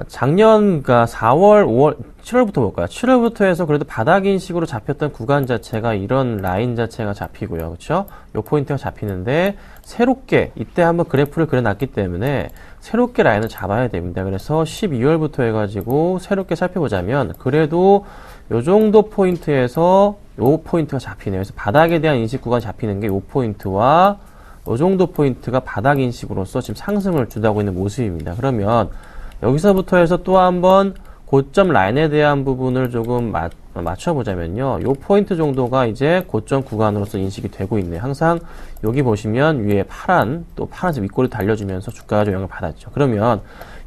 작년, 4월, 5월, 7월부터 볼까요? 7월부터 해서 그래도 바닥인식으로 잡혔던 구간 자체가 이런 라인 자체가 잡히고요. 그렇죠? 요 포인트가 잡히는데, 새롭게 이때 한번 그래프를 그려놨기 때문에 새롭게 라인을 잡아야 됩니다. 그래서 12월부터 해가지고 새롭게 살펴보자면 그래도 요 정도 포인트에서 요 포인트가 잡히네요. 그래서 바닥에 대한 인식 구간 잡히는 게 요 포인트와 요 정도 포인트가 바닥 인식으로서 지금 상승을 주도하고 있는 모습입니다. 그러면 여기서부터 해서 또 한번 고점 라인에 대한 부분을 조금 맞춰보자면요. 요 포인트 정도가 이제 고점 구간으로서 인식이 되고 있네요. 항상 여기 보시면 위에 또 파란색 윗꼬리 달려주면서 주가가 좀 영향을 받았죠. 그러면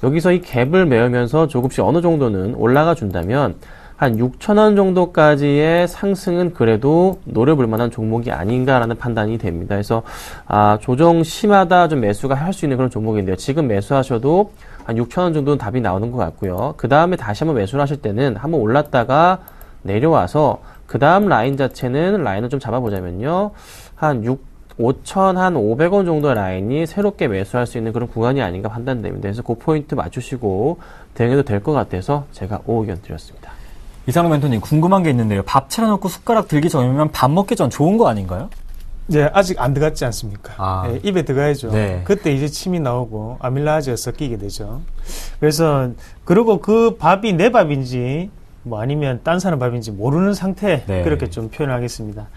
여기서 이 갭을 메우면서 조금씩 어느 정도는 올라가 준다면 한 6,000원 정도까지의 상승은 그래도 노려볼 만한 종목이 아닌가라는 판단이 됩니다. 그래서 조정 시마다 좀 매수가 할 수 있는 그런 종목인데요. 지금 매수하셔도 한 6,000원 정도는 답이 나오는 것 같고요. 그 다음에 다시 한번 매수를 하실 때는 한번 올랐다가 내려와서 그 다음 라인 자체는 라인을 좀 잡아보자면요. 한 5,500원 정도의 라인이 새롭게 매수할 수 있는 그런 구간이 아닌가 판단됩니다. 그래서 그 포인트 맞추시고 대응해도 될 것 같아서 제가 5의견 드렸습니다. 이상로 멘토님 궁금한 게 있는데요. 밥 차려놓고 숟가락 들기 전이면 밥 먹기 전 좋은 거 아닌가요? 네, 아직 안 들어갔지 않습니까? 네, 입에 들어가야죠. 네. 그때 이제 침이 나오고 아밀라아즈가 섞이게 되죠. 그래서 그리고 그 밥이 내 밥인지 뭐 아니면 딴 사람 밥인지 모르는 상태 네. 그렇게 좀 표현하겠습니다.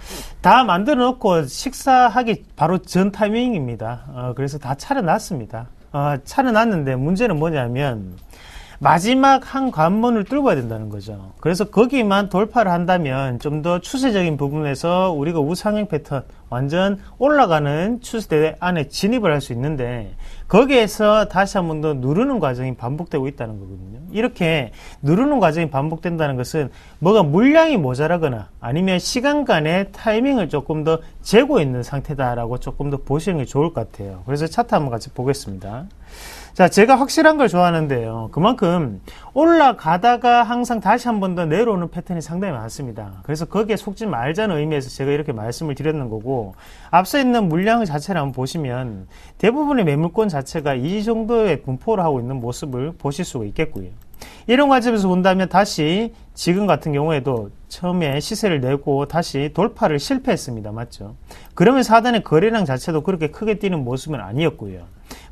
다 만들어 놓고 식사하기 바로 전 타이밍입니다. 그래서 다 차려놨습니다. 차려놨는데 문제는 뭐냐면 마지막 한 관문을 뚫어야 된다는 거죠. 그래서 거기만 돌파를 한다면 좀 더 추세적인 부분에서 우리가 우상향 패턴 완전 올라가는 추세대 안에 진입을 할 수 있는데 거기에서 다시 한 번 더 누르는 과정이 반복되고 있다는 거거든요. 이렇게 누르는 과정이 반복된다는 것은 뭐가 물량이 모자라거나 아니면 시간간의 타이밍을 조금 더 재고 있는 상태다라고 조금 더 보시는 게 좋을 것 같아요. 그래서 차트 한번 같이 보겠습니다. 자, 제가 확실한 걸 좋아하는데요. 그만큼 올라가다가 항상 다시 한 번 더 내려오는 패턴이 상당히 많습니다. 그래서 거기에 속지 말자는 의미에서 제가 이렇게 말씀을 드렸는 거고, 앞서 있는 물량 자체를 한번 보시면 대부분의 매물권 자체가 이 정도의 분포를 하고 있는 모습을 보실 수가 있겠고요. 이런 관점에서 본다면 다시 지금 같은 경우에도 처음에 시세를 내고 다시 돌파를 실패했습니다. 맞죠? 그러면서 하단의 거래량 자체도 그렇게 크게 뛰는 모습은 아니었고요.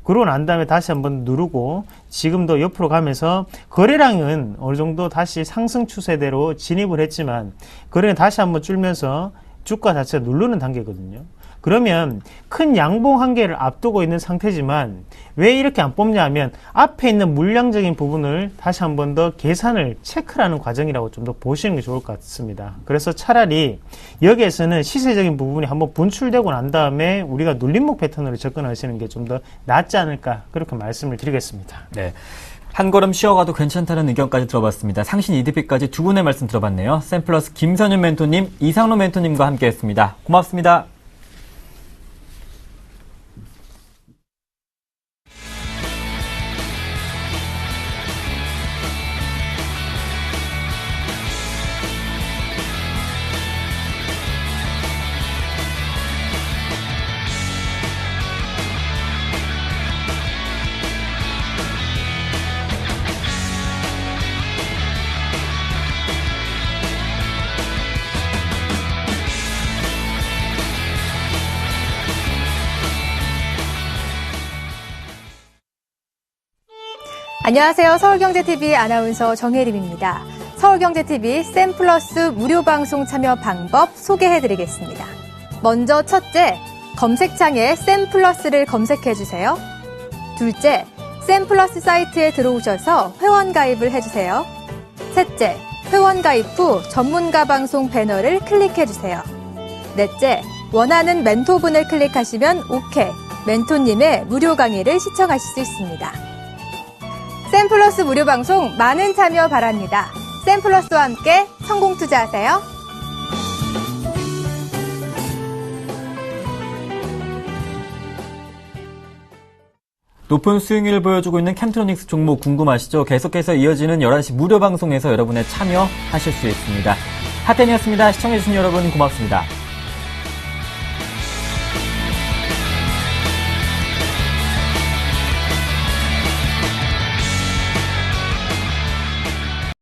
그러고 난 다음에 다시 한번 누르고 지금도 옆으로 가면서 거래량은 어느 정도 다시 상승 추세대로 진입을 했지만 거래는 다시 한번 줄면서 주가 자체가 누르는 단계거든요. 그러면 큰 양봉 한계를 앞두고 있는 상태지만 왜 이렇게 안 뽑냐 하면 앞에 있는 물량적인 부분을 다시 한 번 더 계산을 체크하는 과정이라고 좀 더 보시는 게 좋을 것 같습니다. 그래서 차라리 여기에서는 시세적인 부분이 한번 분출되고 난 다음에 우리가 눌림목 패턴으로 접근하시는 게 좀 더 낫지 않을까 그렇게 말씀을 드리겠습니다. 네. 한 걸음 쉬어가도 괜찮다는 의견까지 들어봤습니다. 상신 이드피까지 두 분의 말씀 들어봤네요. 샘플러스 김선윤 멘토님, 이상로 멘토님과 함께했습니다. 고맙습니다. 안녕하세요. 서울경제TV 아나운서 정혜림입니다. 서울경제TV 샘플러스 무료 방송 참여 방법 소개해드리겠습니다. 먼저 첫째, 검색창에 샘플러스를 검색해주세요. 둘째, 샘플러스 사이트에 들어오셔서 회원 가입을 해주세요. 셋째, 회원 가입 후 전문가 방송 배너를 클릭해주세요. 넷째, 원하는 멘토분을 클릭하시면 OK, 멘토님의 무료 강의를 시청하실 수 있습니다. 샘플러스 무료 방송 많은 참여 바랍니다. 샘플러스와 함께 성공 투자하세요. 높은 수익률을 보여주고 있는 캠트로닉스 종목 궁금하시죠? 계속해서 이어지는 11시 무료 방송에서 여러분의 참여하실 수 있습니다. 하텐이었습니다. 시청해주신 여러분 고맙습니다.